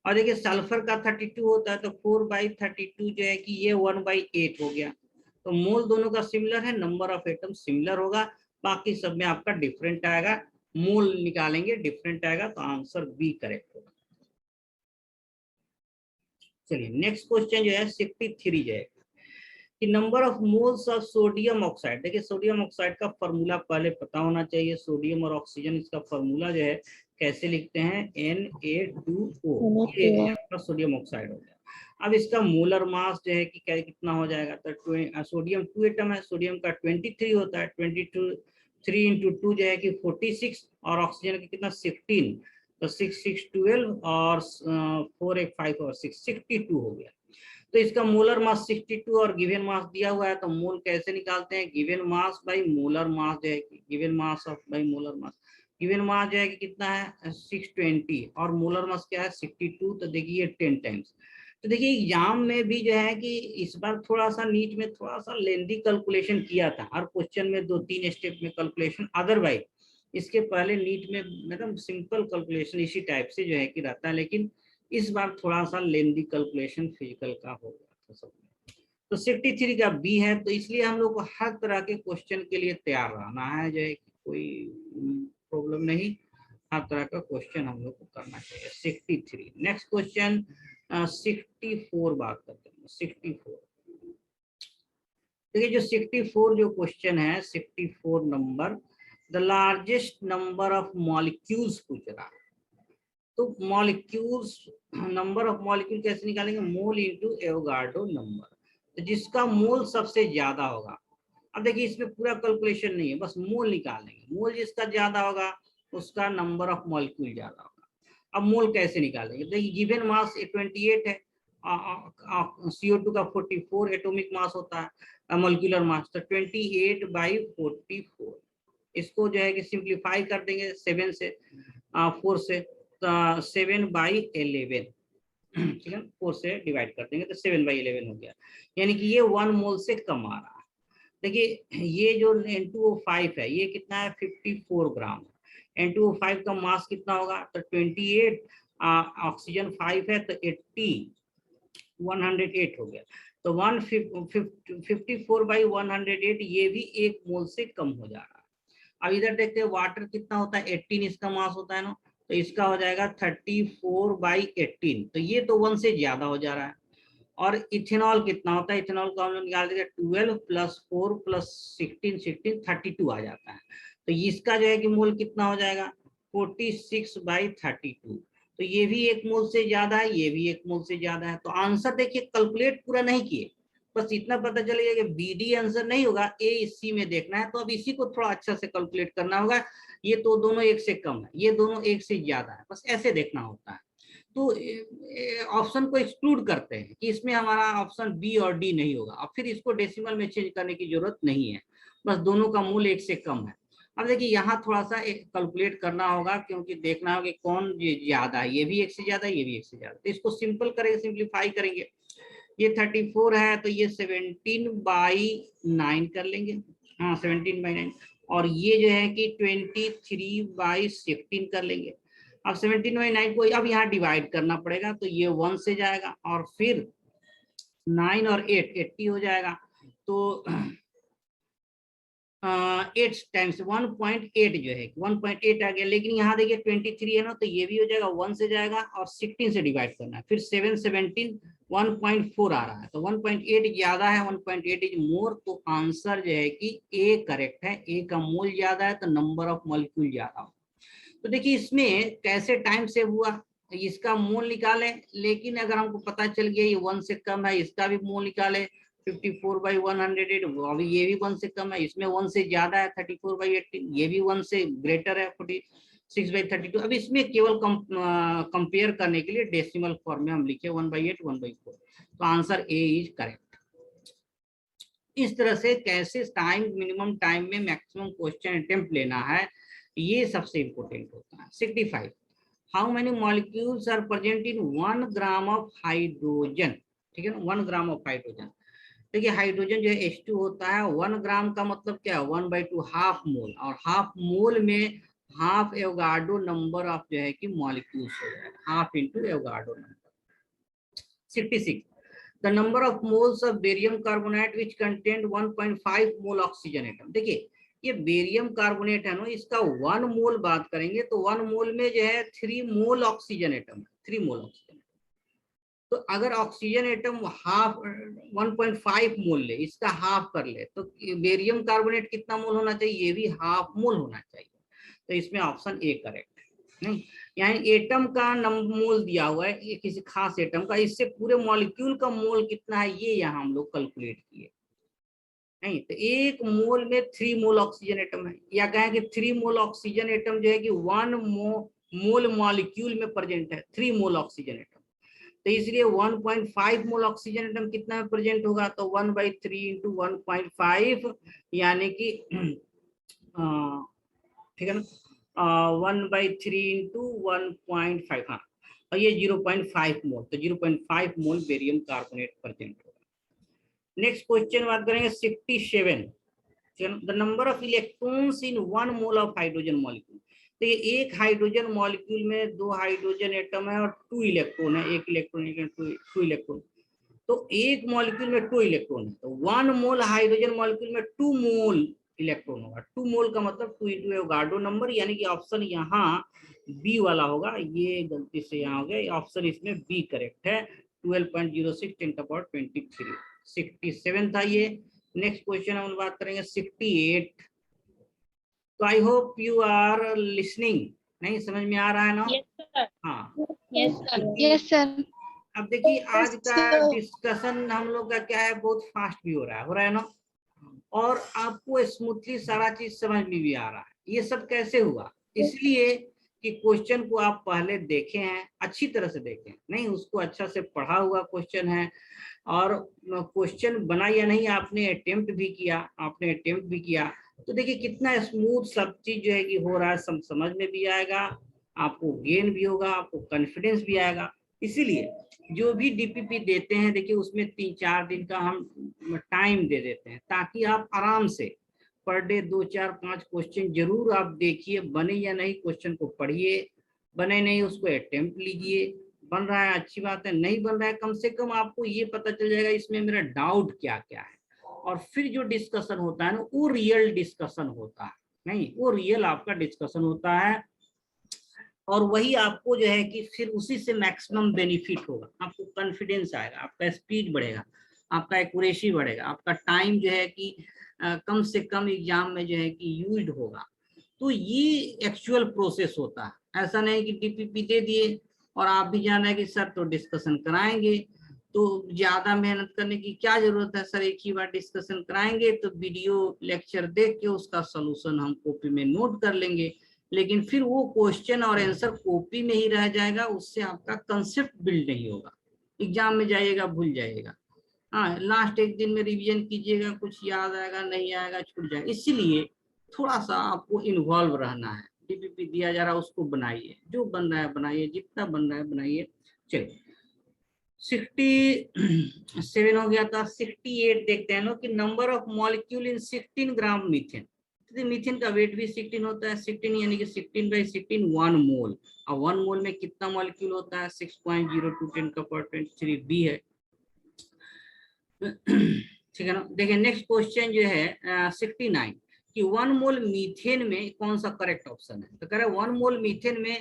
और देखिए सल्फर का 32 होता है, तो 4/32 जो है कि ये 1/8 हो गया। तो मोल दोनों का सिमिलर है, नंबर ऑफ एटम सिमिलर होगा, बाकी सब में आपका डिफरेंट आएगा। मोल निकालेंगे डिफरेंट आएगा, तो आंसर बी करेक्ट होगा। चलिए नेक्स्ट क्वेश्चन जो है 63 जो है कि number of moles of sodium oxide. देखिए सोडियम ऑक्साइड का फॉर्मूला पहले पता होना चाहिए। सोडियम और ऑक्सीजन, इसका फॉर्मूला जो है कैसे लिखते हैं, Na2O, ये आपका सोडियम ऑक्साइड हो गया। अब इसका मोलर मास जो है कि क्या कितना हो जाएगा, तो सोडियम 2 एटम है, सोडियम का 23 होता है, 22 3 × 2 जो है कि 46, और ऑक्सीजन का कितना 16, तो 6 6 12 और 4 1 5 और 6 62 हो गया। तो इसका मोलर मास 62 और गिवन मास दिया हुआ है, तो मोल कैसे निकालते हैं, given mass by molar mass जो है कि given mass of by molar mass. Given mass जो है कि कितना है 620 और मोलर मास क्या है 62, तो देखिए 10 टाइम्स। तो देखिए एग्जाम में भी जो है कि इस बार थोड़ा सा नीट में थोड़ा सा लेंदी कैलकुलेशन किया था, हर क्वेश्चन में 2-3 स्टेप में कैलकुलेशन, अदरवाइज इसके पहले नीट में मतलब सिंपल कैलकुलेशन इसी टाइप से जो है कि रहता है, लेकिन इस बार थोड़ा सा लेंदी कैलकुलेशन फिजिकल का हो गया था सब। तो 63 का बी है, तो इसलिए हम लोग को हर तरह के क्वेश्चन के लिए तैयार रहना है, जो है कि कोई प्रॉब्लम नहीं, हर तरह का क्वेश्चन हम लोग को करना चाहिए। 63 नेक्स्ट क्वेश्चन 64 बात करते हैं। 64 देखिए जो 64 जो क्वेश्चन है 64 number, the largest number of molecules पूछ रहा है। तो मॉलिक्यूल्स, नंबर ऑफ मॉलिक्यूल कैसे निकालेंगे, मोल इंटू एवोगाड्रो नंबर, तो जिसका मोल सबसे ज्यादा होगा। अब देखिए इसमें पूरा कैलकुलेशन नहीं है, बस मोल निकालेंगे, मोल जिसका ज्यादा होगा उसका नंबर ऑफ मॉलिक्यूल ज्यादा होगा। अब मोल कैसे निकालेंगे, देखिए गिवन मास 28 है, CO2 का 44 एटॉमिक मास होता है मॉलिक्यूलर मास, तो 28/44, इसको जो है कि सिंप्लीफाई कर देंगे 7 से 4 से, 7/11, ठीक है, 4 से डिवाइड कर देंगे तो 7/11 हो गया, यानी कि ये 1 मोल से कम आ रहा है। देखिए ये जो N2O5 है ये कितना है 54 ग्राम है। N2O5 का मास कितना होगा, तो 28, ऑक्सीजन 5 है तो 80, 108 हो गया, तो 154/108 ये भी 1 मोल से कम हो जा रहा है। अब इधर देखते हैं वाटर कितना होता है, 18 इसका मास होता है ना, तो इसका हो जाएगा 34/18, तो ये तो 1 से ज्यादा हो जा रहा है। और इथेनॉल कितना होता है, इथेनॉल को हम लोग निकाल देंगे 12 + 4 + 16 32 आ जाता है, तो इसका जो है कि मोल कितना हो जाएगा 46/32, तो ये भी 1 मोल से ज्यादा है, ये भी 1 मोल से ज्यादा है। तो आंसर देखिए कैलकुलेट पूरा नहीं किए, बस इतना पता चलेगा कि BD आंसर नहीं होगा, A सी में देखना है, तो अब इसी को थोड़ा अच्छा से कैलकुलेट करना होगा। ये तो दोनों 1 से कम है, ये दोनों 1 से ज्यादा है, बस ऐसे देखना होता है। तो ऑप्शन को एक्सक्लूड करते हैं कि इसमें हमारा ऑप्शन बी और डी नहीं होगा, अब फिर इसको डेसिमल में चेंज करने की जरूरत नहीं है, बस दोनों का मूल 1 से कम है। अब देखिए यहाँ थोड़ा सा एक कैलकुलेट करना होगा, क्योंकि देखना होगा कि कौन ज्यादा है, ये भी 1 से ज्यादा, ये भी 1 से ज्यादा, तो इसको सिंपल करेंगे, सिंप्लीफाई करेंगे। ये 34 है तो ये 17/9 कर लेंगे, हाँ 17/9, और ये जो है कि 23/16 कर लेंगे। अब 17/9 को अब यहाँ डिवाइड करना पड़ेगा, तो ये 1 से जाएगा, और फिर 9 और 8 80 हो जाएगा, तो 8 टाइम्स 1.8 जो है 1.8 आ गया। लेकिन यहाँ देखिए 23 है ना, तो ये भी हो जाएगा 1 से जाएगा, और 16 से डिवाइड करना है, फिर 7 17 1.4 आ रहा है, तो 1.8 ज्यादा है, 1.8 इज मोर, तो आंसर जो है कि ए करेक्ट है। ए का मोल ज्यादा है तो नंबर ऑफ मॉलिक्यूल ज्यादा हो। तो देखिए इसमें कैसे टाइम सेव हुआ, इसका मोल निकाले, लेकिन अगर हमको पता चल गया ये 1 से कम है, इसका भी मोल निकाले 54/108, अभी ये भी 1 से कम है, इसमें 1 से ज्यादा है 34/18, ये भी 1 से ग्रेटर है 46/32। अब इसमें केवल कंपेयर करने के लिए डेसिमल फॉर्म में हम लिखे 1/8 1/4, तो आंसर ए इज करेक्ट। इस तरह से कैसे टाइम, मिनिमम टाइम में मैक्सिमम क्वेश्चन अटेम्प्ट लेना है, ये सबसे इंपॉर्टेंट होता है। 65, how many molecules are present in 1 gram of hydrogen. ठीक है ना, 1 ग्राम ऑफ हाइड्रोजन। देखिए हाइड्रोजन जो है H2 होता है, 1 ग्राम का मतलब क्या है, 1/2 हाफ मोल, और हाफ मोल में हाफ एवोगाड्रो नंबर ऑफ जो है कि मॉलिक्यूल्स हो जाएगा, half into Avogadro number. 66, the number of moles of barium carbonate which contained 1.5 mole oxygen atom। देखिए ये बेरियम कार्बोनेट है ना, इसका 1 मोल बात करेंगे तो 1 मोल में जो है 3 मोल ऑक्सीजन एटम, 3 मोल ऑक्सीजन। तो अगर ऑक्सीजन एटम हाफ 1.5 मोल ले, इसका हाफ कर ले, तो बेरियम कार्बोनेट कितना मोल होना चाहिए, ये भी हाफ मोल होना चाहिए। तो इसमें ऑप्शन ए करेक्ट है। नहीं, यहाँ एटम का मोल दिया हुआ है, ये किसी खास एटम का, इससे पूरे मॉलिक्यूल का मोल कितना है ये यहाँ हम लोग कैलकुलेट किए। नहीं तो 1 मोल में 3 मोल ऑक्सीजन एटम है, या कहें कि 3 मोल ऑक्सीजन एटम जो है कि 1 मोल मॉलिक्यूल में प्रेजेंट है, 3 मोल ऑक्सीजन एटम। तो इसलिए 1.5 मोल ऑक्सीजन एटम कितना में प्रेजेंट होगा, तो 1/3 इंटू 1.5 यानी कि ठीक है ना, 1/3 इंटू 1.5, हाँ, और ये 0.5 मोल, तो 0.5 मोल बेरियम कार्बोनेट प्रेजेंट होगा। नेक्स्ट क्वेश्चन बात करेंगे 67, the number of electrons in 1 mole of hydrogen molecule. तो ये एक हाइड्रोजन मॉलिक्यूल में 2 हाइड्रोजन एटम है और 2 इलेक्ट्रॉन है, 1 इलेक्ट्रॉन 2 इलेक्ट्रॉन, तो एक मॉलिक्यूल में 2 इलेक्ट्रॉन है, तो 1 मोल हाइड्रोजन मॉलिक्यूल में 2 मोल इलेक्ट्रॉन होगा। 2 मोल का मतलब 2 इंटू एवोगाड्रो नंबर, यानी कि ऑप्शन यहाँ बी वाला होगा, ये गलती से यहाँ हो गया, ऑप्शन इसमें बी करेक्ट है। 12.06 10 to power 23। 67 था ये। नेक्स्ट क्वेश्चन हम बात करेंगे 68। तो I hope you are listening, नहीं समझ में आ रहा है ना? Yes, sir. हाँ, Yes, sir. Yes, sir. अब देखिए आज का डिस्कशन हम लोग का क्या है, बहुत फास्ट भी हो रहा है ना, और आपको स्मूथली सारा चीज समझ में भी आ रहा है। ये सब कैसे हुआ, इसलिए कि क्वेश्चन को आप पहले देखे हैं, अच्छी तरह से देखें, नहीं उसको अच्छा से पढ़ा हुआ क्वेश्चन है, और क्वेश्चन बना या नहीं आपने अटेम्प्ट भी किया, तो देखिए कितना स्मूथ सब चीज जो है कि हो रहा है, सब समझ में भी आएगा, आपको गेन भी होगा, आपको कॉन्फिडेंस भी आएगा। इसीलिए जो भी डीपीपी देते हैं, देखिए उसमें 3-4 दिन का हम टाइम दे देते हैं, ताकि आप आराम से पर डे 2-4-5 क्वेश्चन जरूर आप देखिए, बने या नहीं क्वेश्चन को पढ़िए, बने नहीं उसको अटेम्प्ट लीजिए, बन रहा है अच्छी बात है, नहीं बन रहा है कम से कम आपको ये पता चल जाएगा इसमें मेरा डाउट क्या क्या है, और फिर जो डिस्कशन होता है ना वो रियल डिस्कशन होता है, नहीं वो रियल आपका डिस्कशन होता है, और वही आपको जो है कि फिर उसी से मैक्सिमम बेनिफिट होगा, आपको कॉन्फिडेंस आएगा, आपका स्पीड बढ़ेगा, आपका एक्यूरेसी बढ़ेगा, आपका टाइम जो है कि कम से कम एग्जाम में जो है कि यूज्ड होगा। तो ये एक्चुअल प्रोसेस होता है, ऐसा नहीं कि डीपीपी दे दिए और आप भी जाना है कि सर तो डिस्कशन कराएंगे, तो ज्यादा मेहनत करने की क्या जरूरत है सर, एक ही बार डिस्कशन कराएंगे तो वीडियो लेक्चर देख के उसका सोल्यूशन हम कॉपी में नोट कर लेंगे, लेकिन फिर वो क्वेश्चन और आंसर कॉपी में ही रह जाएगा, उससे आपका कंसेप्ट बिल्ड नहीं होगा, एग्जाम में जाइएगा भूल जाइएगा। हाँ, लास्ट एक दिन में रिवीजन कीजिएगा, कुछ याद आएगा नहीं आएगा छूट जाएगा, इसीलिए थोड़ा सा आपको इन्वॉल्व रहना है। डीपीपी दिया जा रहा है उसको बनाइए, जो बन रहा है बनाइए, जितना बन रहा है बनाइए। चलिए 67 हो गया था। 68 देखते हैं लोग कि number of molecule in 16 gram methane. Methane का वेट भी 16 होता है, 16 यानी कि 16/16 1 मोल, और 1 मोल में कितना मॉलिक्यूल होता है, 6.02 10 का पावर 23 बी है। ठीक है ना। देखिए नेक्स्ट क्वेश्चन जो है 69 कि 1 मोल मीथेन में कौन सा करेक्ट ऑप्शन है, तो कह रहे 1 मोल मीथेन में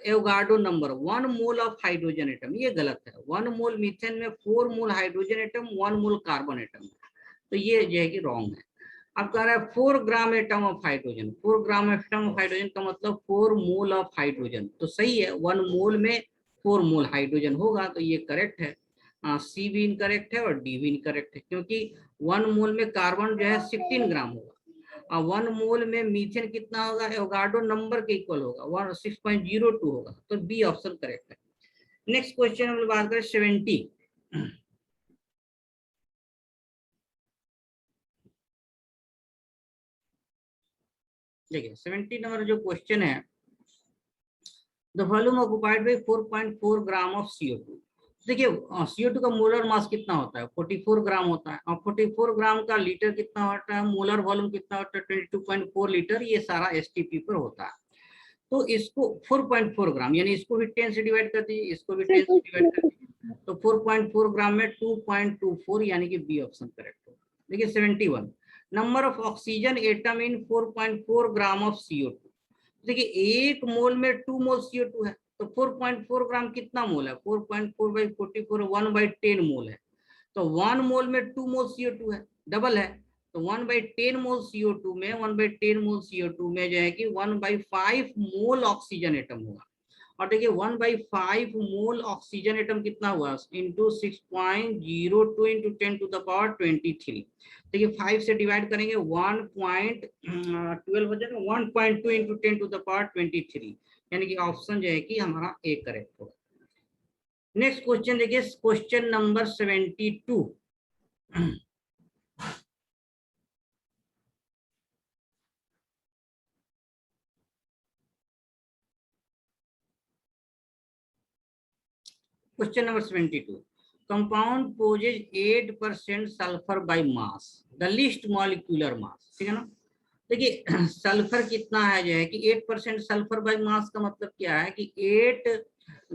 Avogadro number 1 mole of hydrogen atom, ये गलत है। 1 मोल मीथेन में 4 मोल hydrogen atom, 1 mole carbon atom, तो ये जो है कि रॉन्ग है। अब कह रहा है 4 gram atom of hydrogen, 4 gram atom of hydrogen का मतलब 4 मोल ऑफ हाइड्रोजन, तो सही है 1 मोल में 4 मोल हाइड्रोजन होगा, तो ये करेक्ट है। सी भी इनकरेक्ट है और डी भी इनकरेक्ट है, क्योंकि 1 मोल में कार्बन जो है 16 ग्राम होगा, और 1 मोल में मीथेन कितना होगा, एवोगाड्रो नंबर के इक्वल होगा, 6.02 होगा, तो बी ऑप्शन करेक्ट है। नेक्स्ट क्वेश्चन हम लोग बात करें 70 देखिए 70 नंबर जो क्वेश्चन है, the volume occupied by 4.4 gram of CO2। देखिए CO2 का मोलर मास कितना होता है, 44 ग्राम होता है, और 44 ग्राम का लीटर कितना होता है, मोलर वॉल्यूम कितना होता है, 22.4 लीटर, ये सारा STP पर होता है। तो इसको 4.4 ग्राम, यानी इसको भी 10 से डिवाइड कर दीजिए, इसको भी 10 से डिवाइड कर दीजिए, तो 4.4 ग्राम में 2.24, यानी कि बी ऑप्शन करेक्ट हो। देखिए 71, number of oxygen atom in 4.4 gram of CO2। देखिए एक मोल में 2 मोल CO2 है, तो 4.4 ग्राम कितना मोल है, 4.4 बाई 44 1/10 मोल है, तो 1 मोल में 2 मोल CO2 है, डबल है, तो 1/10 मोल CO2 में 1/10 मोल CO2 में जो है कि 1/5 मोल ऑक्सीजन एटम होगा। और देखिए 1/5 मोल ऑक्सीजन एटम कितना हुआ, इंटू 6.02 इंटू 10⁻23। देखिए 5 से डिवाइड करेंगे 1.12 हो जाएगा, 1.2 इंटू 10⁻23, यानी कि ऑप्शन जो है कि हमारा ए करेक्ट होगा। नेक्स्ट क्वेश्चन देखिए, question number 72। Question number 72. Compound poses 8% sulfur by mass, the least molecular mass, ठीक है ना। देखिए सल्फर कितना है जो है कि 8% सल्फर बाय मास का मतलब क्या है कि 8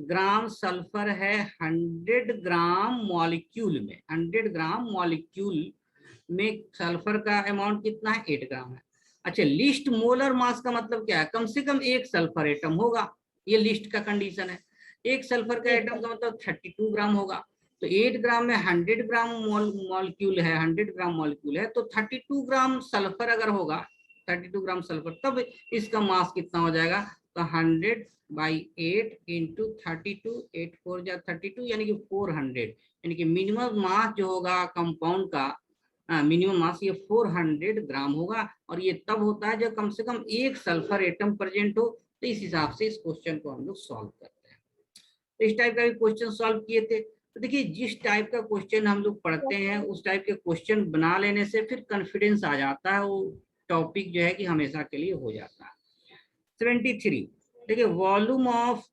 ग्राम सल्फर है 100 ग्राम मॉलिक्यूल में, 100 ग्राम मॉलिक्यूल में सल्फर का अमाउंट कितना है, 8 ग्राम है। अच्छा, लिस्ट मोलर मास का मतलब क्या है, कम से कम एक सल्फर एटम होगा, ये लिस्ट का कंडीशन है। एक सल्फर का एटम का मतलब 32 ग्राम होगा, तो 8 ग्राम में 100 ग्राम मॉलिक्यूल है, 100 ग्राम मॉलिक्यूल है, तो 32 ग्राम सल्फर अगर होगा, 32 ग्राम सल्फर, तब इसका मास कितना हो जाएगा, तो 100/8 इंटू 32, 8 4 जा 32, यानी कि 400, यानी कि मिनिमम मास जो होगा कंपाउंड का, मिनिमम मास ये 400 ग्राम होगा। और ये तब होता है जब कम से कम एक सल्फर एटम प्रेजेंट हो। तो इस हिसाब से इस क्वेश्चन को हम लोग सॉल्व करते हैं। तो इस टाइप का भी क्वेश्चन सॉल्व किए थे। तो देखिए जिस टाइप का क्वेश्चन हम लोग पढ़ते हैं उस टाइप के क्वेश्चन बना लेने से फिर कॉन्फिडेंस आ जाता है, वो टॉपिक जो है कि हमेशा के लिए हो जाता है। 73, देखिए volume of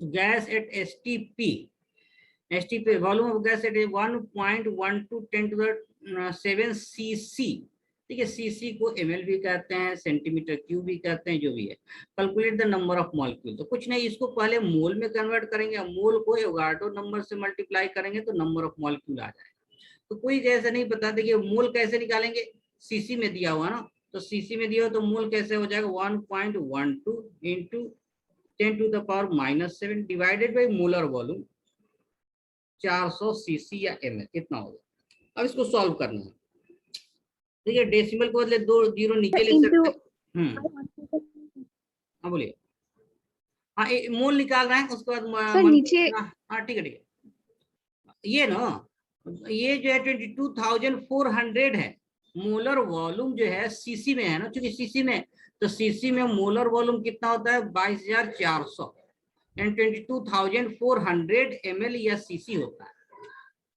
gas at STP volume of gas at 1.1 to 10⁷ cc। ठीक है, सीसी को ml भी कहते हैं, सेंटीमीटर क्यूब भी कहते हैं, जो भी है। Calculate the number of molecule, तो कुछ नहीं, इसको पहले मोल में कन्वर्ट करेंगे, मोल को एवोगाड्रो नंबर से मल्टीप्लाई करेंगे तो नंबर ऑफ मॉलिक्यूल आ जाएगा। तो कोई कैसे नहीं पता, देखिए मोल कैसे निकालेंगे, सीसी में दिया हुआ ना, तो सीसी में दिया हो तो मोल कैसे हो जाएगा, 1.12 into 10⁻⁻7 divided by molar volume 400 CC या ml, इतना होगा। अब इसको सॉल्व करना है। ठीक है, डेसिमल को बदले 2 जीरो नीचे ले सकते हैं। हाँ बोलिए। हाँ मोल निकाल रहे हैं, उसके बाद सर नीचे, हाँ ठीक है ठीक है। ये ना, ये जो है 22,400 है, मोलर वॉल्यूम जो है सीसी में है ना, क्योंकि सीसी में, तो सीसी में मोलर वॉल्यूम कितना होता है, 22,400, यानी 22,400 ml या सीसी होता है।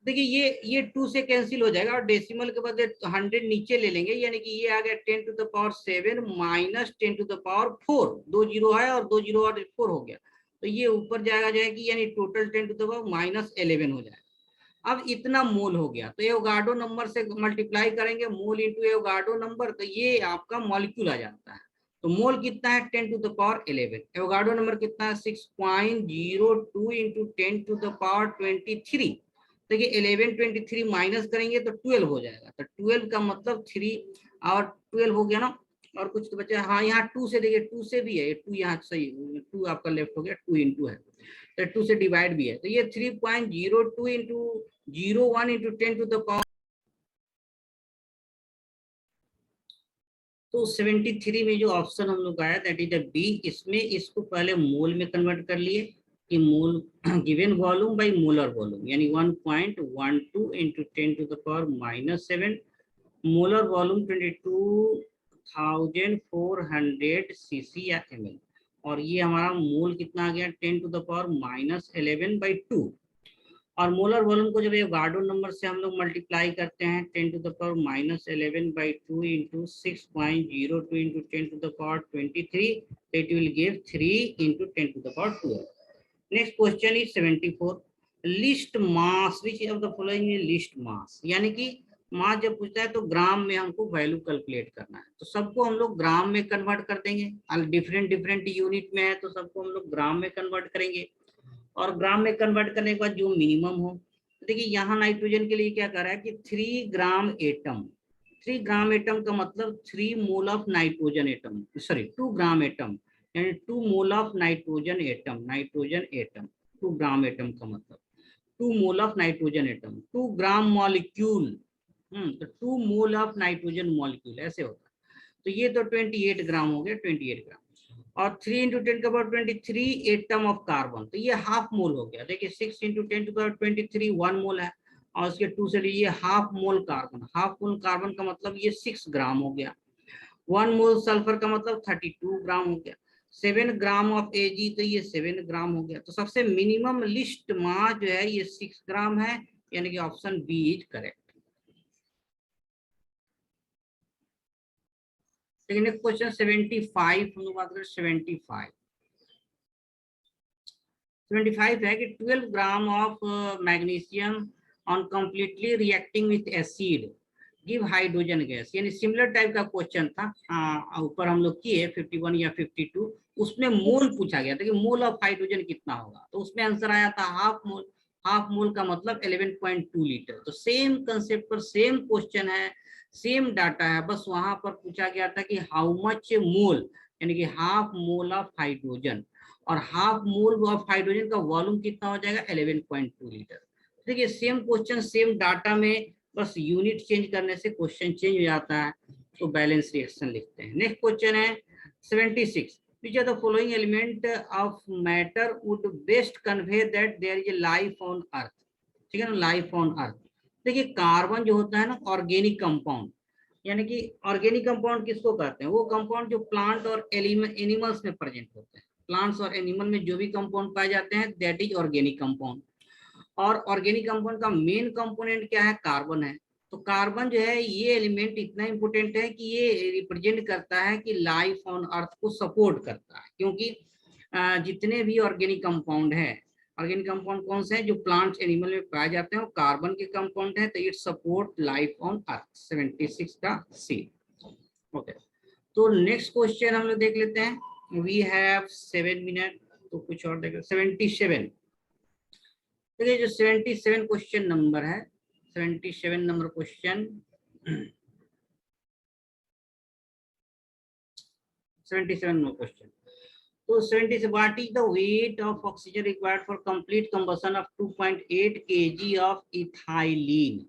देखिए ये 2 से कैंसिल हो जाएगा और डेसिमल के बदले 100 नीचे ले लेंगे, यानी कि ये आ गया 10⁻7 माइनस 10⁴, 2 जीरो है और 2 जीरो और 4 हो गया, तो ये ऊपर जाएगी, यानी टोटल 10⁻−11 हो जाएगा। अब इतना मोल हो गया, तो एवोगाड्रो नंबर से मल्टीप्लाई करेंगे, मोल इंटू एवोगाड्रो नंबर, तो ये आपका मॉलिक्यूल आ जाता है। तो मोल कितना है, 10⁻11, एवोगाड्रो नंबर कितना है, 6.02 इंटू 10⁻23। देखिए 1123 माइनस करेंगे तो 12 हो जाएगा, तो 12 का मतलब 3 और 12 हो गया ना, और कुछ तो बचा, हाँ यहाँ 2 से, देखिए 2 से भी है, 2 यहाँ सही, 2 आपका लेफ्ट हो गया, 2 इंटू है, तो 2 से डिवाइड भी है, तो ये 3.02 इंटू 01 इंटू 10⁻। तो 73 में जो ऑप्शन हम लोग आया दैट इज द बी, इसमें इसको पहले मोल में कन्वर्ट कर लिए कि mole given volume by molar volume, यानी 1.12 इंटू 10⁻⁻7, मोलर वॉल्यूम 22,400 सीसी या ml, और ये हमारा मोल कितना आ गया, 10⁻11/2। और मोलर वॉल्यूम को जब एवोगाड्रो नंबर से हम लोग मल्टीप्लाई करते हैं 10 to the power -11/2 into 6.02 into 10 to the power 23, it will give 3 into 10 to the power 12. Next question is 74. Least mass, which of the following is least mass, यानी कि मास जब पूछता है तो ग्राम में हमको वैल्यू कैलकुलेट करना है, तो सबको हम लोग ग्राम में कन्वर्ट कर देंगे। डिफरेंट डिफरेंट यूनिट में है तो सबको हम लोग ग्राम में कन्वर्ट करेंगे, और ग्राम में कन्वर्ट करने के बाद जो मिनिमम हो। देखिए यहाँ नाइट्रोजन के लिए क्या कर रहा है कि 3 ग्राम एटम, 3 ग्राम एटम का मतलब 3 mole of nitrogen atom, sorry 2 gram atom, यानी 2 mole of nitrogen atom, nitrogen atom 2 gram atom का मतलब 2 mole of nitrogen atom, 2 gram molecule, तो 2 मोल ऑफ नाइट्रोजन मॉलिक्यूल ऐसे होता है। तो ये तो 28 ग्राम हो गया, 28 ग्राम, और 3 into 10 का पावर 23 एटम ऑफ कार्बन, तो ये हाफ मोल हो गया। देखिए 6 into 10 to the power 23 1 mole है, और उसके 2 से ये half mole carbon, half mole carbon का मतलब ये 6 ग्राम हो गया। 1 मोल सल्फर का मतलब 32 ग्राम हो गया। 7 ग्राम ऑफ Ag, तो ये 7 ग्राम हो गया। तो सबसे मिनिमम लिस्ट मास जो है ये 6 ग्राम है, यानी कि option B is correct. Next question 75, हम लोग बात करें 75 है कि 12 gram of magnesium on completely reacting with acid give hydrogen gas, यानी सिमिलर टाइप का क्वेश्चन था, ऊपर हम लोग किए 51 या 52, उसमें मोल पूछा गया था कि मोल ऑफ हाइड्रोजन कितना होगा, तो उसमें आंसर आया था हाफ मोल। हाफ मोल का मतलब 11.2 लीटर। तो सेम कंसेप्ट पर सेम क्वेश्चन है, सेम डाटा है, बस वहां पर पूछा गया था कि हाउ मच मोल, यानी कि हाफ मोल ऑफ हाइड्रोजन, और हाफ मोल ऑफ हाइड्रोजन का वॉल्यूम कितना हो जाएगा 11.2 लीटर। देखिए सेम क्वेश्चन सेम डाटा में, बस यूनिट चेंज करने से क्वेश्चन चेंज हो जाता है, तो बैलेंस रिएक्शन लिखते हैं। नेक्स्ट क्वेश्चन है 76, which of the following element of matter would best convey that there is a life on earth, ठीक है ना, लाइफ ऑन अर्थ। देखिए कार्बन जो होता है ना ऑर्गेनिक कंपाउंड, यानी कि ऑर्गेनिक कंपाउंड किसको कहते हैं, वो कंपाउंड जो प्लांट और एनिमल्स में प्रेजेंट होते हैं। प्लांट्स और एनिमल में जो भी कंपाउंड पाए जाते हैं दैट इज ऑर्गेनिक कंपाउंड। और ऑर्गेनिक कंपाउंड का मेन कंपोनेंट क्या है, कार्बन है। तो कार्बन जो है ये एलिमेंट इतना इंपॉर्टेंट है कि ये रिप्रेजेंट करता है कि लाइफ ऑन अर्थ को सपोर्ट करता है, क्योंकि जितने भी ऑर्गेनिक कंपाउंड है, ऑर्गेनिक कंपाउंड कौन से हैं जो प्लांट्स एनिमल में पाए जाते हैं, वो कार्बन के कंपाउंड है, तो it support life on earth. 76 का सी। ओके, तो नेक्स्ट क्वेश्चन हम लोग देख लेते हैं। वी हैव 7 मिनट, तो कुछ और देख 77। देखिए जो 77 क्वेश्चन नंबर है, 77 नंबर क्वेश्चन 77 नंबर क्वेश्चन, तो 70 what is the weight of oxygen required for complete combustion of 2.8 kg of ethylene.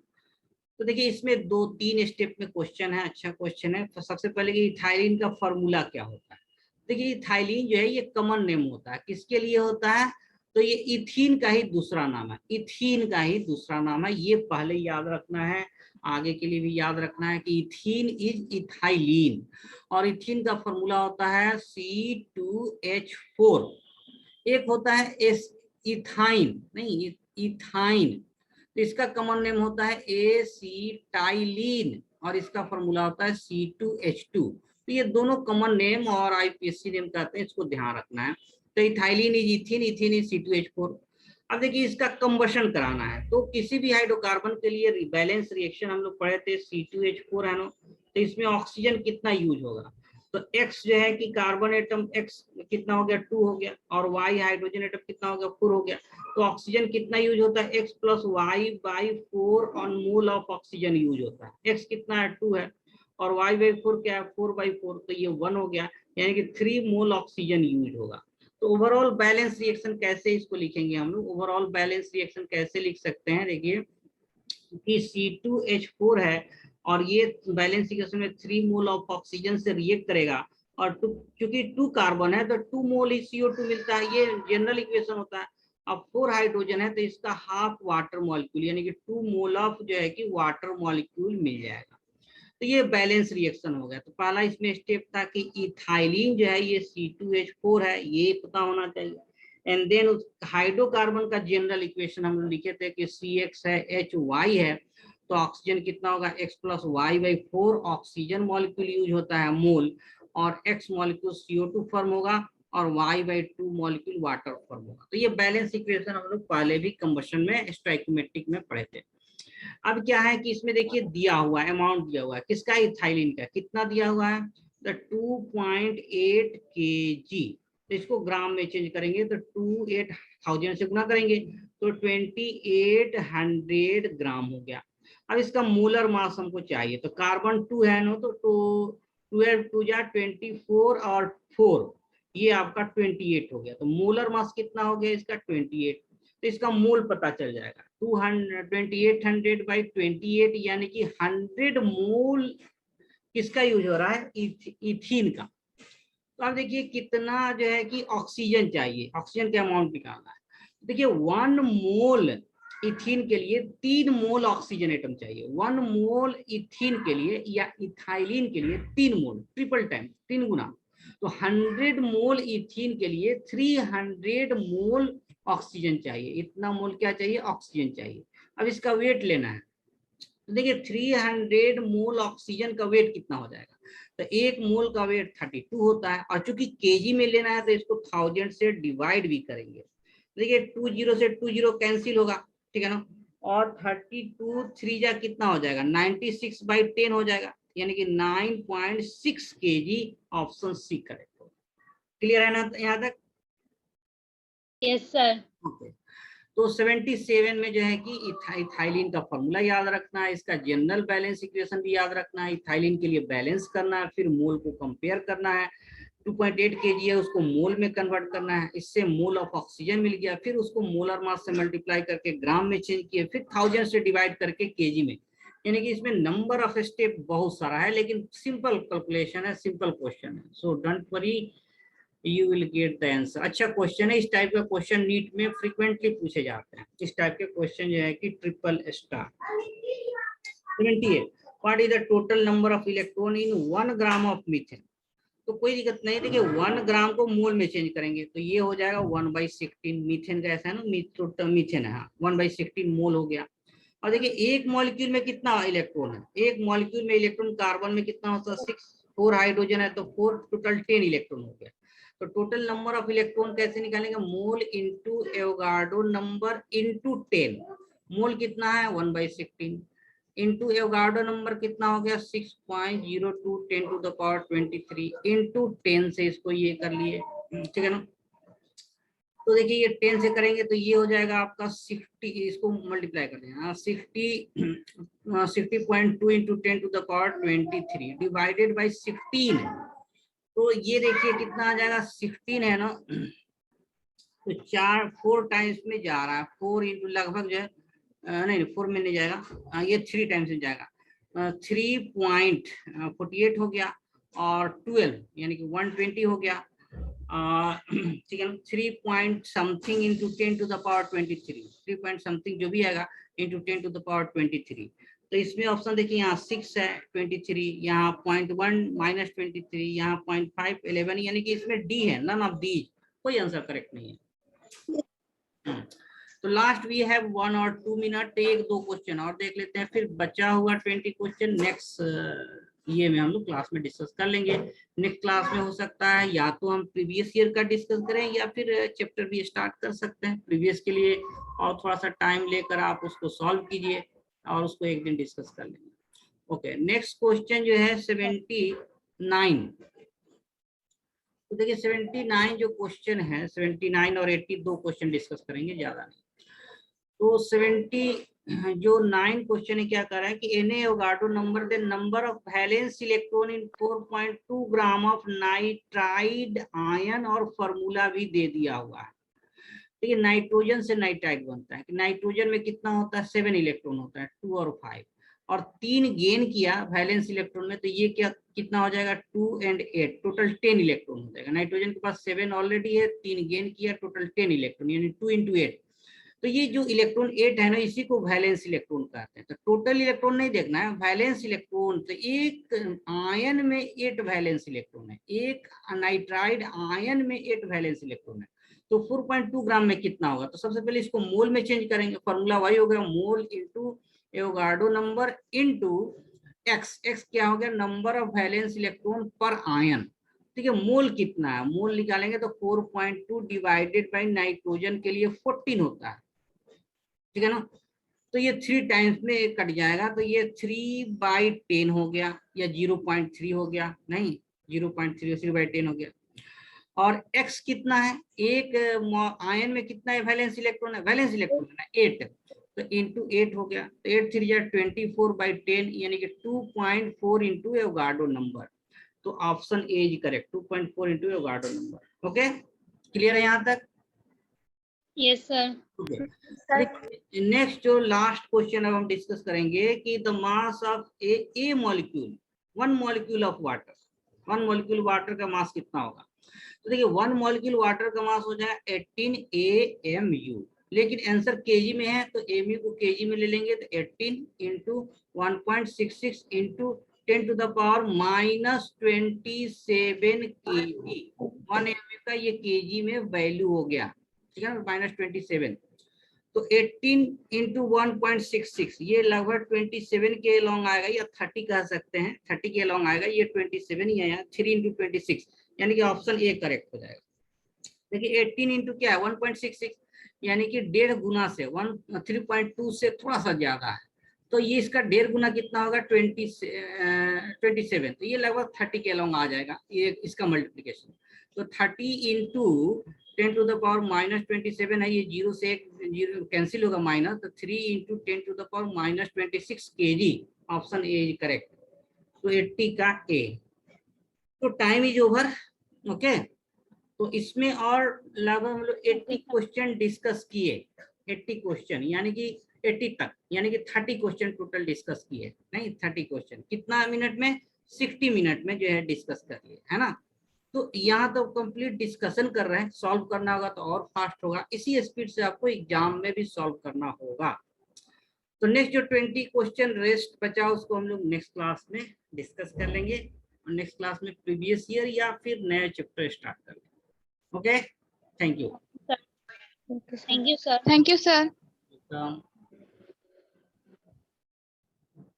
तो देखिए इसमें 2-3 स्टेप में क्वेश्चन है, अच्छा क्वेश्चन है। तो सबसे पहले कि इथाइलिन का फॉर्मूला क्या होता है। देखिए इथाइलिन जो है ये कॉमन नेम होता है, किसके लिए होता है, तो ये इथीन का ही दूसरा नाम है, इथीन का ही दूसरा नाम है, ये पहले याद रखना है, आगे के लिए भी याद रखना है कि इथीन इज इथाइलिन, और इथीन का फॉर्मूला होता है C2H4। एक होता है एस इथाइन, नहीं इथाइन, तो इसका कॉमन नेम होता है एसीटाइलिन, और इसका फॉर्मूला होता है C2H2। तो ये दोनों कॉमन नेम और आईपीएससी नेम कहते हैं, इसको ध्यान रखना है। तो ethylene is ethene, ethene is C2H4। अब देखिए इसका कंबशन कराना है, तो किसी भी हाइड्रोकार्बन के लिए बैलेंस रिएक्शन हम लोग पढ़े थे C2H4 है ना, तो इसमें ऑक्सीजन कितना यूज होगा, तो X जो है कि कार्बन एटम X कितना हो गया 2 हो गया, और Y हाइड्रोजन एटम कितना हो गया 4 हो गया, तो ऑक्सीजन कितना यूज होता है X + Y/4 on mole of oxygen use होता है। X कितना है 2 है, और Y/4 क्या है 4/4, तो ये 1 हो गया, यानी कि 3 मोल ऑक्सीजन यूज होगा। तो ओवरऑल बैलेंस रिएक्शन कैसे इसको लिखेंगे हम लोग, ओवरऑल बैलेंस रिएक्शन कैसे लिख सकते हैं, देखिए कि C2H4 है, और ये बैलेंस रिएक्शन में 3 मोल ऑफ ऑक्सीजन से रिएक्ट करेगा, और चूंकि 2 कार्बन है तो 2 मोल ही CO2 मिलता है, ये जनरल इक्वेशन होता है। अब 4 हाइड्रोजन है तो इसका हाफ वाटर मॉलिक्यूल, यानी कि 2 मोल ऑफ जो है कि वाटर मॉलिक्यूल मिल जाएगा। तो ये बैलेंस रिएक्शन हो गया। तो पहला इसमें स्टेप था कि इथाइलिन जो है ये C2H4 है, ये पता होना चाहिए। एंड देन हाइड्रोकार्बन का जनरल इक्वेशन हम लिखे थे कि CX है, HY है, तो ऑक्सीजन कितना होगा X+Y/4 ऑक्सीजन मॉलिक्यूल यूज होता है मोल, और X मॉलिक्यूल CO2 फॉर्म होगा और Y/2 मॉलिक्यूल वाटर फॉर्म होगा। तो ये बैलेंस इक्वेशन हम लोग पहले भी कंबशन में स्टोइकोमेट्रिक में पढ़े थे। अब क्या है कि इसमें देखिए दिया हुआ है, अमाउंट दिया हुआ है किसका, इथाइलिन का, कितना दिया हुआ है, तो 2.8 kg, तो इसको ग्राम में चेंज करेंगे तो 28,000 से गुना करेंगे तो 2800 ग्राम हो गया। अब इसका मोलर मास हमको चाहिए, तो कार्बन 2 है ना, तो 12 2 जा 24 और 4 ये आपका 28 हो गया, तो मोलर मास कितना हो गया इसका 28, तो इसका मोल पता चल जाएगा 2800/28 यानी कि 100 मोल किसका यूज हो रहा है, इथीन का। तो आप देखिए कितना जो है कि ऑक्सीजन चाहिए, ऑक्सीजन का अमाउंट निकालना है। देखिए 1 मोल इथीन के लिए 3 मोल ऑक्सीजन एटम चाहिए, 1 मोल इथीन के लिए या इथाइलिन के लिए 3 मोल, ट्रिपल टाइम 3 गुना, तो 100 मोल इथीन के लिए 300 मोल ऑक्सीजन चाहिए। इतना मोल क्या चाहिए, ऑक्सीजन चाहिए। अब इसका वेट लेना है, तो देखिए 300 मोल ऑक्सीजन का वेट कितना हो जाएगा, तो 1 मोल का वेट 32 होता है, और चूंकि केजी में लेना है तो इसको 1000 से डिवाइड भी करेंगे। देखिए 20 से 20 कैंसिल होगा, ठीक है ना, और 32 3 जा कितना हो जाएगा 96/10 हो जाएगा, यानी कि 9.6 kg, ऑप्शन सी करेक्ट होगा। क्लियर है ना यहाँ तक? Yes sir. ओके, तो 77 में जो है कि इथाइलिन का फॉर्मूला याद रखना है, इसका जनरल बैलेंस इक्वेशन भी याद रखना है, इथाइलिन के लिए बैलेंस करना है, फिर मोल को कंपेयर करना है, 2.8 kg है उसको मोल में कन्वर्ट करना है, इससे मोल ऑफ ऑक्सीजन मिल गया, फिर उसको मोलर मास से मल्टीप्लाई करके ग्राम में चेंज किए, फिर 1000 से डिवाइड करके केजी में, यानी कि इसमें नंबर ऑफ स्टेप बहुत सारा है, लेकिन सिंपल कैलकुलेशन है, सिंपल क्वेश्चन है, so don't worry, you will get the answer. अच्छा क्वेश्चन है, इस टाइप का क्वेश्चन नीट में फ्रीक्वेंटली पूछे जाते हैं, इस टाइप के क्वेश्चन जो है कि triple star. 78 what is the total number of electron in 1 gram of methane, तो कोई दिक्कत नहीं, देखिए 1 ग्राम को मोल में चेंज करेंगे तो ये हो जाएगा 1/16, मीथेन का ऐसा है ना, मीथेन है, 1/16 मोल हो गया। और देखिए एक मॉलिक्यूल में कितना इलेक्ट्रॉन है, एक मॉलिक्यूल में इलेक्ट्रॉन कार्बन में कितना होता है 6, 4 हाइड्रोजन है तो 4, टोटल 10 इलेक्ट्रॉन हो गया। तो टोटल नंबर ऑफ इलेक्ट्रॉन कैसे निकालेंगे, mole into Avogadro number into 10, मोल कितना है 1/16 इंटू एवोगाड्रो नंबर कितना हो गया 6.02 10⁻23 इंटू 10 से इसको ये कर लिए, ठीक है ना। तो देखिए ये 10 से करेंगे तो ये हो जाएगा आपका 60, इसको मल्टीप्लाई कर देना 60.2 इंटू 10⁻23 डिवाइडेड बाई 16, तो ये देखिए कितना आ जाएगा 16 है ना, तो 4 टाइम्स में जा रहा है, 4 इंटू लगभग जो है नहीं 4 में नहीं जाएगा, ये 3 टाइम्स में जाएगा, 3.48 हो गया, और 12 यानी कि 120 हो गया, ठीक है ना, 3 समथिंग इंटू 10⁻23, 3 समथिंग जो भी आएगा इंटू 10⁻23, तो इसमें ऑप्शन देखिए यहाँ 6 है 23, यहाँ 0.1 - 23, यहाँ 0.5 11, यानी कि इसमें डी है, नन ऑफ दीज, कोई आंसर करेक्ट नहीं है। तो लास्ट वी हैव 1 और 2 मिनट, 1-2 क्वेश्चन और देख लेते हैं, फिर बचा हुआ 20 क्वेश्चन नेक्स्ट ये में हम लोग क्लास में डिस्कस कर लेंगे। नेक्स्ट क्लास में हो सकता है या तो हम प्रीवियस ईयर का डिस्कस करें या फिर चैप्टर भी स्टार्ट कर सकते हैं प्रीवियस के लिए, और थोड़ा सा टाइम लेकर आप उसको सॉल्व कीजिए और उसको एक दिन डिस्कस कर लेंगे। ओके, नेक्स्ट क्वेश्चन जो है 79, तो देखिए 79 जो क्वेश्चन है, 79 और 80 2 क्वेश्चन डिस्कस करेंगे, ज्यादा नहीं। तो 9 क्वेश्चन है, क्या कर रहा है कि Na Avogadro number the number of valence electron in 4.2 gram of nitride ion, और फॉर्मूला भी दे दिया हुआ है। देखिए नाइट्रोजन से नाइट्राइड बनता है, कि नाइट्रोजन में कितना होता है 7 इलेक्ट्रॉन होता है, 2 और 5, और 3 गेन किया वैलेंस इलेक्ट्रॉन में, तो ये क्या कितना हो जाएगा 2 और 8, टोटल 10 इलेक्ट्रॉन हो जाएगा। नाइट्रोजन के पास 7 ऑलरेडी है, 3 गेन किया, टोटल 10 इलेक्ट्रॉन, यानी 2 × 8, तो ये जो इलेक्ट्रॉन 8 है ना, इसी को वैलेंस इलेक्ट्रॉन कहते हैं। तो टोटल इलेक्ट्रॉन नहीं देखना है, वैलेंस इलेक्ट्रॉन, तो एक आयन में 8 वैलेंस इलेक्ट्रॉन है, एक नाइट्राइड आयन में 8 वैलेंस इलेक्ट्रॉन है, तो 4.2 ग्राम में कितना होगा? तो सबसे पहले इसको मोल में चेंज करेंगे, फॉर्मूला वही हो गया, mole into Avogadro number into x. X क्या हो गया? नंबर ऑफ वैलेंस इलेक्ट्रॉन पर आयन। ठीक है, मोल कितना है? मोल निकालेंगे तो 4.2 डिवाइडेड बाई नाइट्रोजन के लिए 14 होता है, ठीक है ना। तो ये 3 टाइम्स में एक कट जाएगा, तो ये 3/10 हो गया या 0.3 हो गया, नहीं 0.3 3/10 हो गया। और x कितना है? एक आयन में कितना है वैलेंस इलेक्ट्रॉन है? वैलेंस इलेक्ट्रॉन है 8, तो इंटू 8 हो गया, तो 8 3 24/10 यानी कि 2.4 इंटू एवोगाड्रो नंबर। तो option A is correct, 2.4 into Avogadro number. Okay, clear है यहाँ तक? Yes sir. नेक्स्ट जो लास्ट क्वेश्चन अब हम डिस्कस करेंगे कि the mass of A molecule, 1 molecule of water, 1 molecule water का मास कितना होगा? तो देखिए 1 मॉलिक्यूल वाटर का मास हो जाएगा 18 AMU, लेकिन आंसर केजी में है तो एमयू को केजी में ले लेंगे, तो 18 into 1.66 into 10 to the power -27 KG. 1 AMU का ये केजी में वैल्यू हो गया, ठीक है, -27। तो 18 इंटू 1.66 ये लगभग 27 के लॉन्ग आएगा, या 30 कह सकते हैं, 30 के लॉन्ग आएगा, ये 27 ही है, 3 इंटू 26 यानी कि ऑप्शन ए करेक्ट हो जाएगा। देखिए 18 इंटू क्या है? 1.66 यानी कि 1.5 गुना से 3.2 से थोड़ा सा ज्यादा है, तो ये इसका 1.5 गुना कितना होगा? 27, तो ये लगभग 30 के लॉन्ग आ जाएगा ये इसका मल्टीप्लीकेशन। तो 30 इंटू 10 टू द पावर -27 है, ये 0 से 1 0 कैंसिल होगा माइनस, तो 3 into 10 to the power -26 KG, option A is correct. तो 80 का ए। तो टाइम इज ओवर। ओके, तो इसमें और लगभग हम लोग 80 क्वेश्चन डिस्कस किए, 80 क्वेश्चन यानी कि 80 तक, यानी कि 30 क्वेश्चन टोटल डिस्कस किए, नहीं 30 क्वेश्चन कितना मिनट में? 60 मिनट में जो है डिस्कस कर लिए, है ना। तो यहाँ तो कंप्लीट डिस्कशन कर रहे हैं, सॉल्व करना होगा तो और फास्ट होगा, इसी स्पीड से आपको एग्जाम में भी सॉल्व करना होगा। तो नेक्स्ट जो 20 क्वेश्चन रेस्ट बचा उसको हम लोग नेक्स्ट क्लास में डिस्कस कर लेंगे, और नेक्स्ट क्लास में प्रीवियस ईयर या फिर नया चैप्टर स्टार्ट कर लेंगे। Okay, thank you. Thank you sir. Thank you, sir. Welcome.